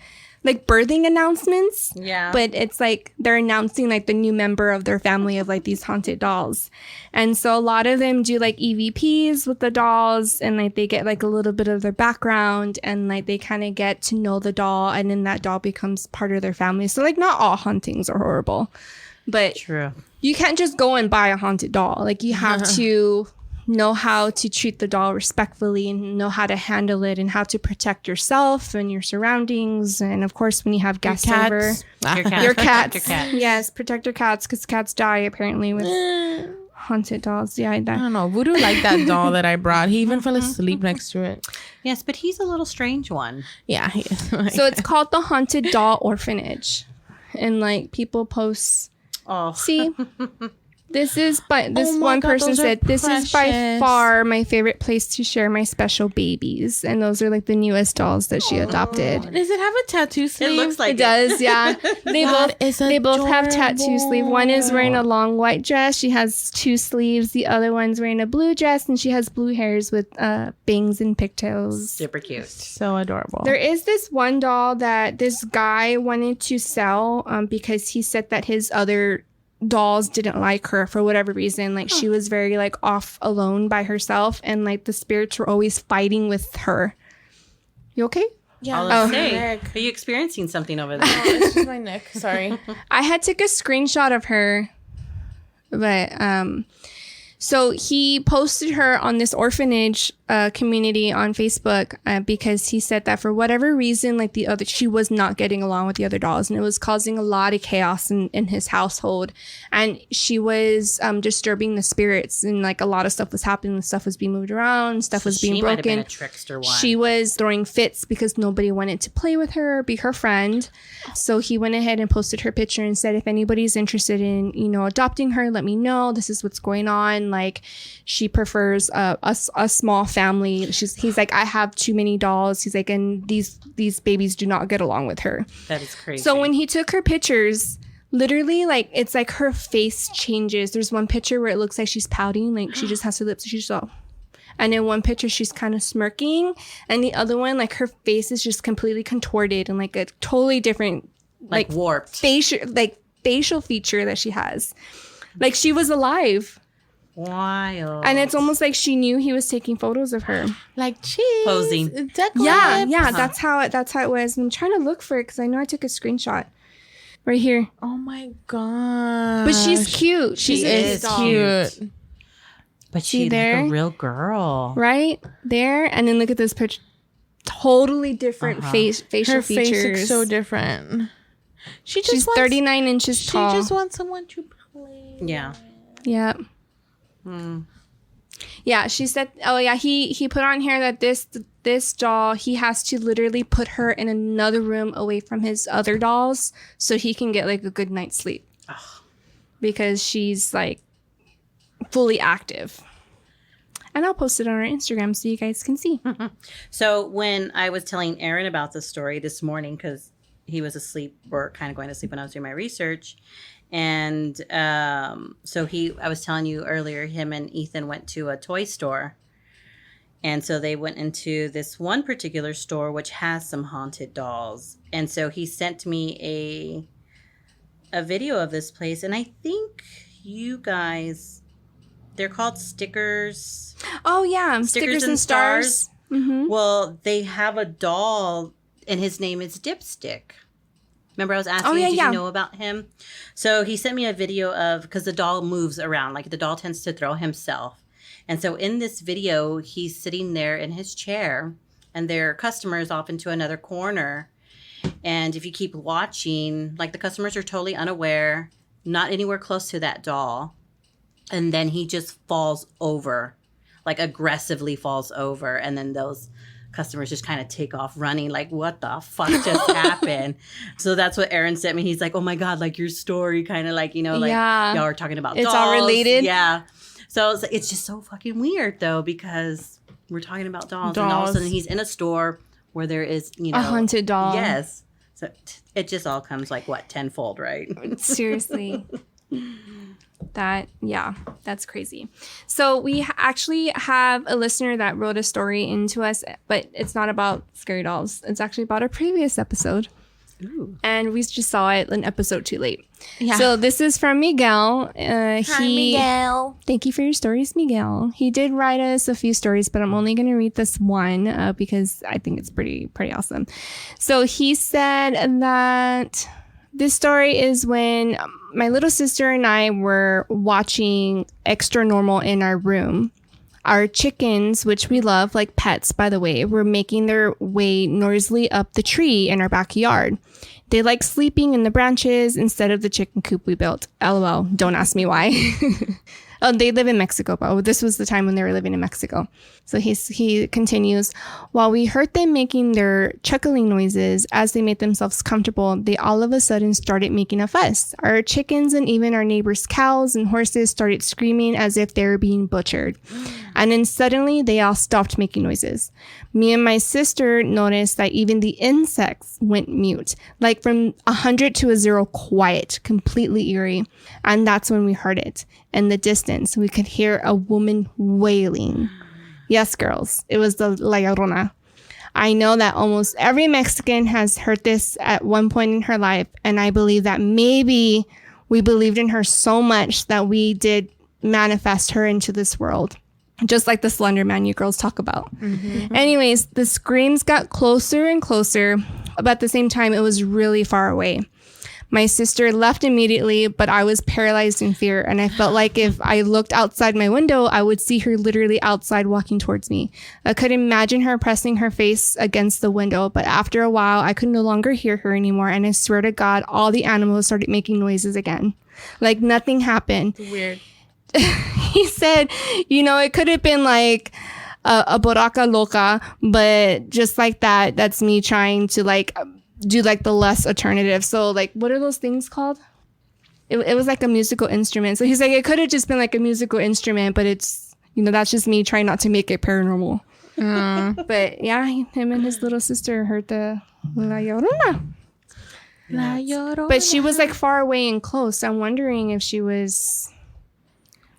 birthing announcements. Yeah. But it's like they're announcing like the new member of their family of like these haunted dolls. And so a lot of them do like EVPs with the dolls and like they get like a little bit of their background and like they kind of get to know the doll and then that doll becomes part of their family. So like not all hauntings are horrible. But True. You can't just go and buy a haunted doll. Like you have to know how to treat the doll respectfully and know how to handle it and how to protect yourself and your surroundings. And of course, when you have guests over, your cats. Protect your cats. Yes, protect your cats because cats die apparently with haunted dolls. Yeah, I don't know. Voodoo liked that doll that I brought. He even fell asleep next to it. Yes, but he's a little strange one. Yeah, he is. So it's called the Haunted Doll Orphanage. And like people post. Oh, See, this is one God, person said, this is by precious. far my favorite place to share my special babies. And those are like the newest dolls that she adopted. Does it have a tattoo sleeve? it looks like It does, yeah. They both have tattoo adorable. sleeve. One is wearing a long white dress. She has 2 sleeves. The other one's wearing a blue dress, and she has blue hairs with bangs and pigtails. super cute. So adorable. There is this one doll that this guy wanted to sell because he said that his other dolls didn't like her for whatever reason. Like she was very like off alone by herself, and like the spirits were always fighting with her. You okay? Yeah. Let's my say, neck. are you experiencing something over there? Oh, it's just my neck. Sorry. I had took a screenshot of her, but So he posted her on this orphanage community on Facebook because he said that for whatever reason, like she was not getting along with the other dolls, and it was causing a lot of chaos in his household. And she was disturbing the spirits, and like a lot of stuff was happening. Stuff was being moved around. Stuff was being broken. Might have been a trickster one. She was throwing fits because nobody wanted to play with her, be her friend. So he went ahead and posted her picture and said, if anybody's interested in, adopting her, let me know. This is what's going on. Like, she prefers a small family. He's like, I have too many dolls. He's like, and these babies do not get along with her. That is crazy. So when he took her pictures, literally, like, it's like her face changes. There's one picture where it looks like she's pouting, like she just has her lips. She's all, and in one picture she's kind of smirking, and the other one, like, her face is just completely contorted and like a totally different, like warped facial feature that she has. Like, she was alive. Wild. And it's almost like she knew he was taking photos of her. Like, cheese. Posing. Yeah. That's how it was. I'm trying to look for it because I know I took a screenshot. Right here. Oh my god. But she's cute. She is cute. But she's like a real girl. Right? There. And then look at this picture. Totally different facial her features. Face looks so different. She's 39 inches tall. She just wants someone to play. Yeah. Yeah. Yeah, she said, he put on here that this doll, he has to literally put her in another room away from his other dolls so he can get like a good night's sleep. Ugh. Because she's like fully active. And I'll post it on our Instagram so you guys can see. So when I was telling Aaron about the story this morning, because he was asleep or kind of going to sleep when I was doing my research, and I was telling you earlier, him and Ethan went to a toy store. And so they went into this one particular store, which has some haunted dolls. And so he sent me a video of this place. And I think you guys, they're called Stickers. Oh, yeah. Stickers and Stars. Mm-hmm. Well, they have a doll, and his name is Dipstick. Remember I was asking you, did you know about him? So he sent me a video of, because the doll moves around. Like, the doll tends to throw himself. And so in this video, he's sitting there in his chair, and their customers off into another corner. And if you keep watching, like, the customers are totally unaware, not anywhere close to that doll. And then he just falls over, like aggressively falls over. And then those customers just kind of take off running, like, what the fuck just happened? So that's what Aaron sent me. He's like, oh my God, like, your story kind of like, y'all are talking about dolls. It's all related. Yeah. So it's just so fucking weird though, because we're talking about dolls. And all of a sudden he's in a store where there is, a haunted doll. Yes. So it just all comes like, what, tenfold, right? Seriously. That's crazy. So we actually have a listener that wrote a story into us, but it's not about scary dolls. It's actually about a previous episode. Ooh. And we just saw it an episode too late. Yeah. So this is from Miguel. Hi, Miguel. Thank you for your stories, Miguel. He did write us a few stories, but I'm only going to read this one because I think it's pretty awesome. So he said that this story is when my little sister and I were watching Extra Normal in our room. Our chickens, which we love like pets, by the way, were making their way noisily up the tree in our backyard. They like sleeping in the branches instead of the chicken coop we built. LOL. Don't ask me why. Oh, they live in Mexico, but this was the time when they were living in Mexico. So he continues, while we heard them making their chuckling noises as they made themselves comfortable, they all of a sudden started making a fuss. Our chickens and even our neighbors' cows and horses started screaming as if they were being butchered. And then suddenly they all stopped making noises. Me and my sister noticed that even the insects went mute, like from 100 to a 0, quiet, completely eerie. And that's when we heard it. In the distance, we could hear a woman wailing. Yes, girls, it was the La Llorona. I know that almost every Mexican has heard this at one point in her life, and I believe that maybe we believed in her so much that we did manifest her into this world. Just like the Slender Man you girls talk about. Mm-hmm. Anyways, the screams got closer and closer, but at the same time, it was really far away. My sister left immediately, but I was paralyzed in fear. And I felt like if I looked outside my window, I would see her literally outside walking towards me. I could imagine her pressing her face against the window. But after a while, I could no longer hear her anymore. And I swear to God, all the animals started making noises again. Like nothing happened. Weird. He said, it could have been like a boraca loca, but just like that's me trying to like do like the less alternative. So like, what are those things called? It was like a musical instrument. So he's like, it could have just been like a musical instrument, but it's, that's just me trying not to make it paranormal. But yeah, him and his little sister heard the La Llorona. La Llorona. But she was like far away and close. I'm wondering if she was...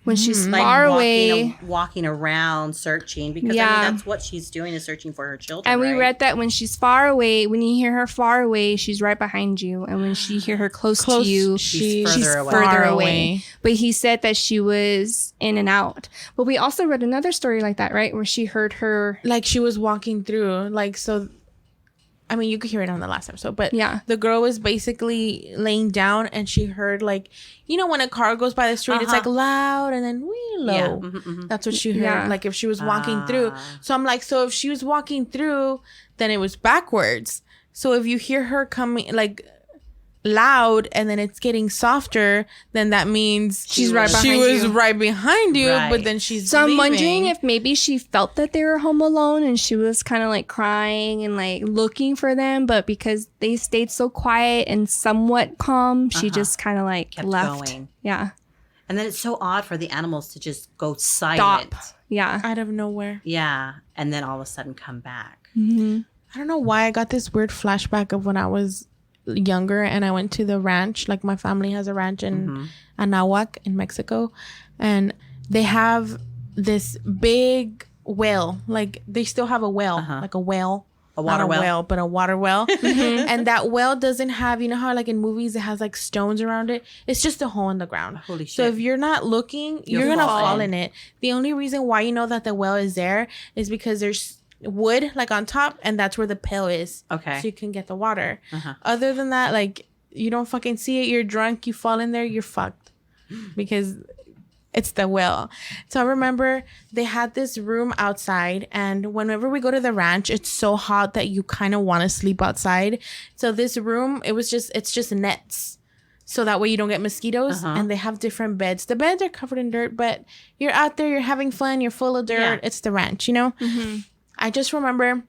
When she's like far away, walking around searching, because that's what she's doing, is searching for her children. And we read that when she's far away, when you hear her far away, she's right behind you, and when you hear her close to you, she's further away. But he said that she was in and out. But we also read another story like that, right, where she heard her like she was walking through, like so. I mean, you could hear it on the last episode, but yeah, the girl was basically laying down and she heard like, when a car goes by the street, it's like loud and then wee low. Yeah. Mm-hmm. That's what she heard. Like if she was walking through. So I'm like, so if she was walking through, then it was backwards. So if you hear her coming like loud and then it's getting softer, then that means she's right behind you. She was right behind you, right. but then she's so leaving. I'm wondering if maybe she felt that they were home alone and she was kind of like crying and like looking for them, but because they stayed so quiet and somewhat calm, she just kind of like kept left going. Yeah. And then it's so odd for the animals to just go silent. Stop. Yeah. Out of nowhere. Yeah. And then all of a sudden come back. Mm-hmm. I don't know why I got this weird flashback of when I was younger and I went to the ranch. Like my family has a ranch in Anahuac in Mexico, and they have this big well. Like they still have a well, like a well, a water well, but a water well. And that well doesn't have, how like in movies it has like stones around it. It's just a hole in the ground. Holy shit. So if you're not looking, you're gonna fall in it. The only reason why you know that the well is there is because there's wood like on top, and that's where the pail is. Okay. So you can get the water. Other than that, like you don't fucking see it, you're drunk, you fall in there, you're fucked. Because it's the well. So I remember they had this room outside, and whenever we go to the ranch, it's so hot that you kind of want to sleep outside. So this room, it's just nets. So that way you don't get mosquitoes. And they have different beds. The beds are covered in dirt, but you're out there, you're having fun, you're full of dirt. Yeah. It's the ranch, I just remember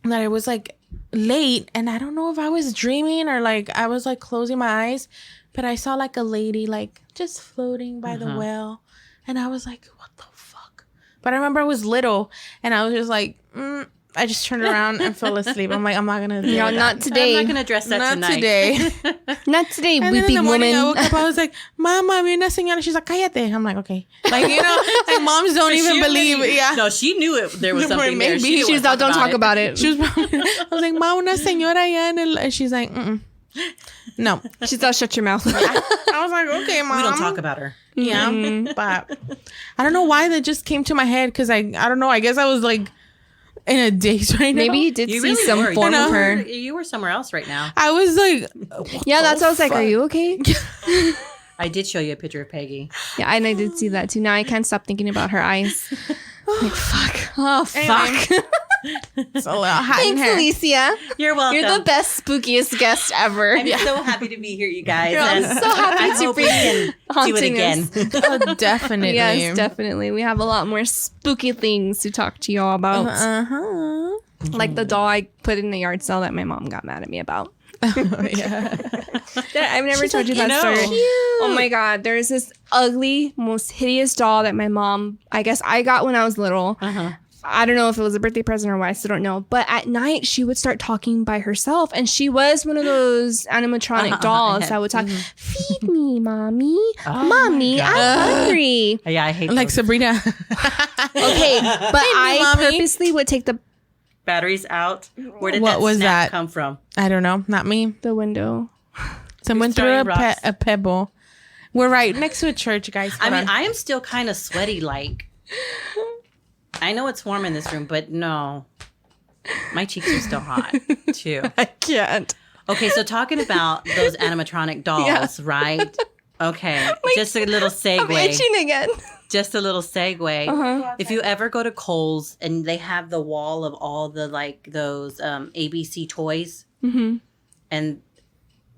that it was like late, and I don't know if I was dreaming or like I was like closing my eyes, but I saw like a lady like just floating by the well, and I was like, what the fuck? But I remember I was little, and I was just like, I just turned around and fell asleep. I'm like, I'm not gonna do that. Not today. I'm not gonna address that not tonight. Today. Not today, and weepy then in the morning, woman. I woke up, I was like, Mama, vi una señora. She's like, cállate. I'm like, okay. Like, like moms don't even believe it. Yeah. No, she knew there was something there. She was like, don't talk about it. She was probably, I was like, Ma, una señora allá. And she's like, no. She thought, shut your mouth. I was like, okay, Mom. We don't talk about her. Yeah. But I don't know why that just came to my head, because I don't know. I guess I was like in a daze right now. Maybe you did see some were. form of her. You were somewhere else right now. I was like, yeah, that's what I was like, are you okay? I did show you a picture of Peggy. Yeah, and I did see that too. Now I can't stop thinking about her eyes. Like, fuck. Oh, fuck. It's a little hot in Thanks, here. Alicia. You're welcome. You're the best, spookiest guest ever. I'm so happy to be here, you guys. I'm so happy to bring do it again. Oh, definitely. Yes, definitely. We have a lot more spooky things to talk to y'all about. Like the doll I put in the yard sale that my mom got mad at me about. Oh, yeah. I've never told you that story. Cute. Oh my God. There's this ugly, most hideous doll that my mom, I guess I got when I was little. I don't know if it was a birthday present or what. I still don't know. But at night, she would start talking by herself. And she was one of those animatronic dolls that would talk, feed me, mommy. Mommy, I'm hungry. Yeah, I hate like those. Sabrina. Okay, but I purposely would take the batteries out. Where did What that was snap that? come from? I don't know. Not me. window. Someone Who's threw throwing rocks? a pebble. We're right next to a church, guys. I Hold mean, on. I am still kind of sweaty. Like, I know it's warm in this room, but no, my cheeks are still hot too. I can't. Okay, so talking about those animatronic dolls, right? Okay, just a little segue. I'm itching again. Just a little segue. Uh-huh. If you ever go to Kohl's and they have the wall of all the like those ABC toys, and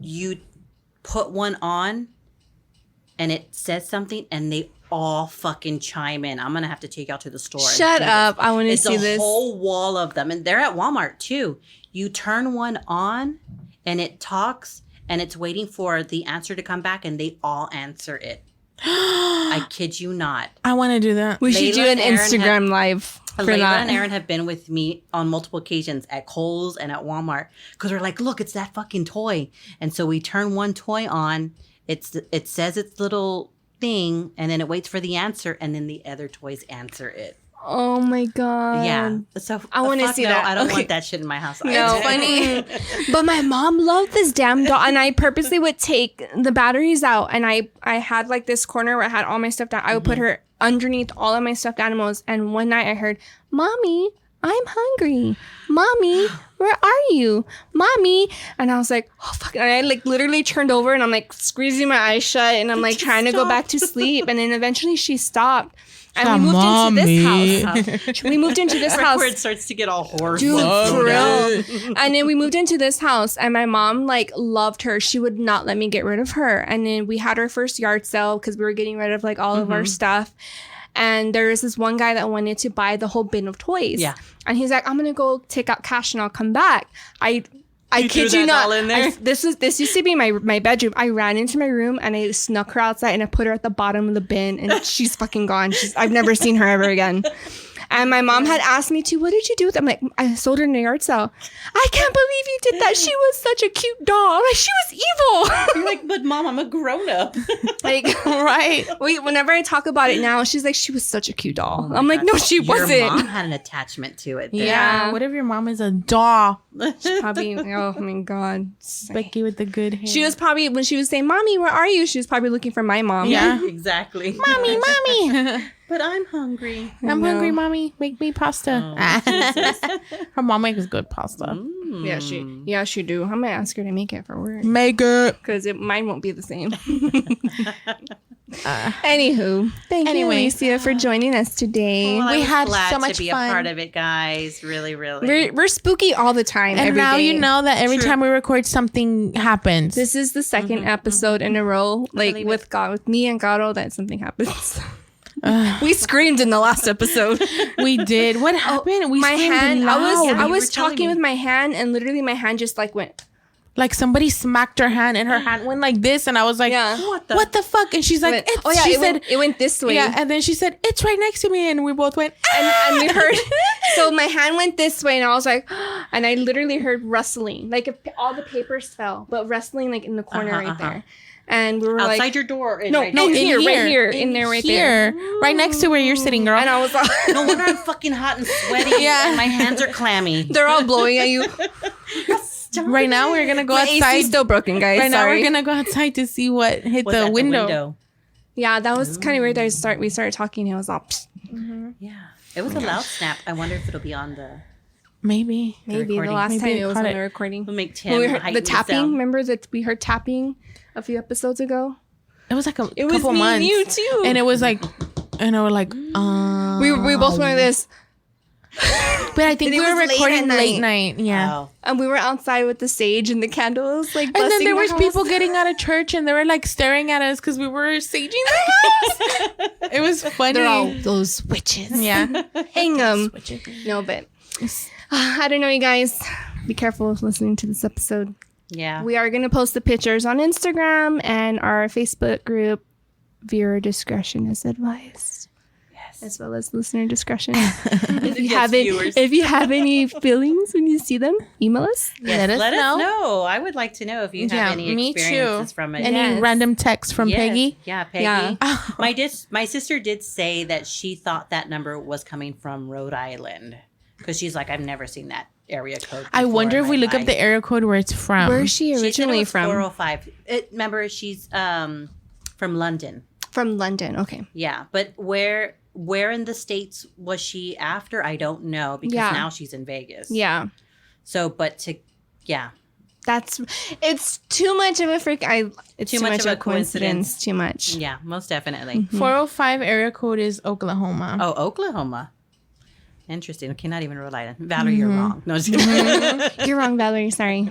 you put one on, and it says something, and they all fucking chime in. I'm gonna have to take y'all to the store. Shut up! I want to see It's this. a whole wall of them, and they're at Walmart too. You turn one on, and it talks, and it's waiting for the answer to come back, and they all answer it. I kid you not. I want to do that. We should Layla do an and Aaron Instagram live for Layla that. and Aaron have been with me on multiple occasions at Kohl's and at Walmart because we're like, look, it's that fucking toy. And so we turn one toy on. It says its little thing, and then it waits for the answer, and then the other toys answer it. Oh my god! Yeah. So I want to fuck see no, that. I don't Okay. want that shit in my house. No, funny. But my mom loved this damn doll, and I purposely would take the batteries out, and I had like this corner where I had all my stuffed. I would put her underneath all of my stuffed animals, and one night I heard, "Mommy, I'm hungry. Mommy, where are you? Mommy?" And I was like, "Oh fuck!" And I like literally turned over, and I'm like squeezing my eyes shut, and I'm like trying to go back to sleep, and then eventually she stopped. And we moved into this house. We moved into this house. Where it starts to get all hoarse. Dude, for real. And then we moved into this house, and my mom like loved her. She would not let me get rid of her. And then we had our first yard sale because we were getting rid of like all of our stuff. And there was this one guy that wanted to buy the whole bin of toys. Yeah. And he's like, "I'm gonna go take out cash and I'll come back." I You kid threw you that not. doll in there? This used to be my bedroom. I ran into my room and I snuck her outside and I put her at the bottom of the bin, and she's fucking gone. I've never seen her ever again. And my mom had asked me to, "What did you do with them?" I'm like, "I sold her in a yard sale." "I can't believe you did that. She was such a cute doll." I'm like, "She was evil." You're like, "But mom, I'm a grown up." Like, Right. whenever I talk about it now, she's like, "She was such a cute doll." Oh I'm like, "No, she Your wasn't." mom had an attachment to it. then. Yeah. What if your mom is a doll? Probably. Oh my god. Becky with the good hair. She was probably, when she was saying, "Mommy, where are you?" She was probably looking for my mom. Yeah. Exactly. Mommy. But I'm hungry. I'm No. hungry, mommy. Make me pasta. Her mom makes good pasta. Yeah, she do. I'm gonna ask her to make it for work Make it. because mine won't be the same. Anywho, thank you, Alicia, for joining us today. Well, We I was had glad so much to be fun. a part of it, guys. Really, really. We're spooky all the time. And every now day. you know that every True. time we record, something happens. This is the 2nd episode in a row, like believe with me and Garo, that something happens. We screamed in the last episode. we did. What happened? We My screamed hand, loud. I you was were telling talking me. with my hand, and literally my hand just like went. Like somebody smacked her hand, and her hand went like this, and I was like, Yeah. "What the fuck?" And she's like, Went, it's, "Oh yeah," she it, said, it went this way. "Yeah," and then she said, "It's right next to me," and we both went, and we heard, so my hand went this way, and I was like, and I literally heard rustling, like if all the papers fell, but rustling like in the corner right there. And we were Outside like, your door. no, right no, there. in here, right here, in there, right there. right next to where you're sitting, girl. And I was like, No wonder I'm fucking hot and sweaty. Yeah. And my hands are clammy. they're all blowing at you. Right now, we're gonna go My outside. AC's still broken, guys. Right now, Sorry. we're gonna go outside to see what hit What's the at window. Yeah, that was kind of weird. We started talking, and it was all, psst. Yeah. It was a loud snap. I wonder if it'll be on the. Maybe. Maybe the recording. last Maybe time it it was caught on it. the recording. We'll make When Tim we heard heighten the the tapping. sound. Remember that we heard tapping a few episodes ago? It was like a It was couple me months, and you too. and it was like, and I was like, we both went like this. But I think And it we were was late recording at late night. night. Yeah. Oh. And we were outside with the sage and the candles, like, And then busting there the was house. people getting out of church, and they were like staring at us because we were saging the house. It was funny. They're all those witches. Yeah. Hang them. No, but I don't know, you guys. Be careful of listening to this episode. Yeah. We are going to post the pictures on Instagram and our Facebook group. Viewer discretion is advised. Yes. As well as listener discretion. Yes, viewers. If you have any feelings when you see them, email us. Yes, Let us know. I would like to know if you have Yeah, any me experiences too. from it. Any Yes. random text from Yes. Peggy? Yeah, Peggy. Yeah. My sister did say that she thought that number was coming from Rhode Island because she's like, I've never seen that area code. I before wonder in if we my look up life." the area code where it's from. Where is she She said it originally was from? 405. Remember, she's from London. From London. Okay. Yeah, but where in the States was she after? I don't know because Yeah. now she's in Vegas. Yeah. So, but yeah. It's too much of a it's Too much of a coincidence. Too much. Yeah, most definitely. 405 area code is Oklahoma. Oh, Oklahoma. Interesting. Okay, not even Rhode Island. Valerie, you're wrong. No, just kidding. You're wrong, Valerie. Sorry.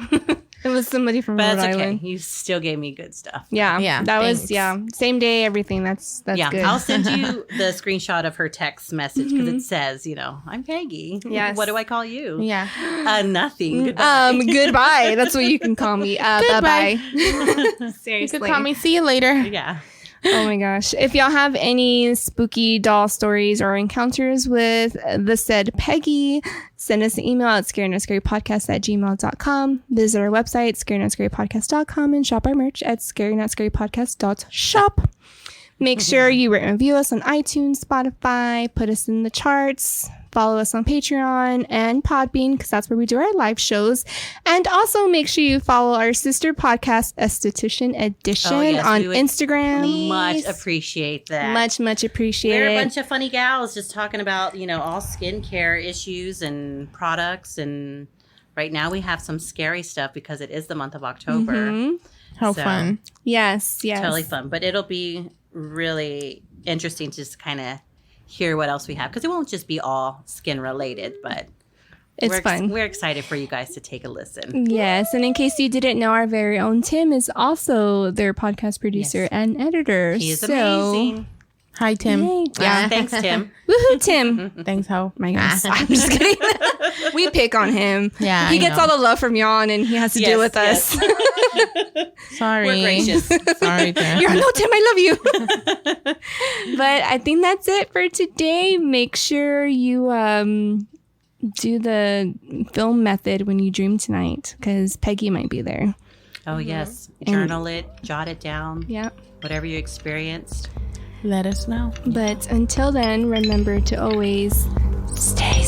It was somebody from But Rhode that's okay. Island. You still gave me good stuff. Yeah. Yeah, That thanks. was same day, everything. That's Yeah, good. I'll send you the screenshot of her text message because it says, I'm Peggy. Yes. What do I call you? Yeah. Nothing. Goodbye. Goodbye. That's what you can call me. Bye-bye. You Seriously. could call me. See you later. Yeah. Oh my gosh. If y'all have any spooky doll stories or encounters with the said Peggy, send us an email at scarynotScarypodcast@gmail.com. Visit our website, scarynotScarypodcast.com, and shop our merch at scarynotScarypodcast.shop. Make sure you rate and review us on iTunes, Spotify, put us in the charts, follow us on Patreon and Podbean because that's where we do our live shows. And also make sure you follow our sister podcast, Esthetician Edition, on we would Instagram. Much appreciate that. Much appreciated. We're a bunch of funny gals just talking about, all skincare issues and products. And right now we have some scary stuff because it is the month of October. How So, fun. Yes. Totally fun. But it'll be really interesting to just kind of hear what else we have because it won't just be all skin related, but It's fun. We're excited for you guys to take a listen. Yes. And in case you didn't know, our very own Tim is also their podcast producer Yes. and editor. He is So- amazing. Hi, Tim. Yay. Yeah, thanks, Tim. Woohoo, Tim. Thanks, Ho. My gosh. I'm just kidding. We pick on him. Yeah, He I gets know. all the love from y'all and he has to deal with us. Sorry. We're gracious. Sorry, Tim. You're no, Tim, I love you. But I think that's it for today. Make sure you do the film method when you dream tonight because Peggy might be there. Oh, yes. Journal it, jot it down, Yeah. whatever you experienced. Let us know. But until then, remember to always stay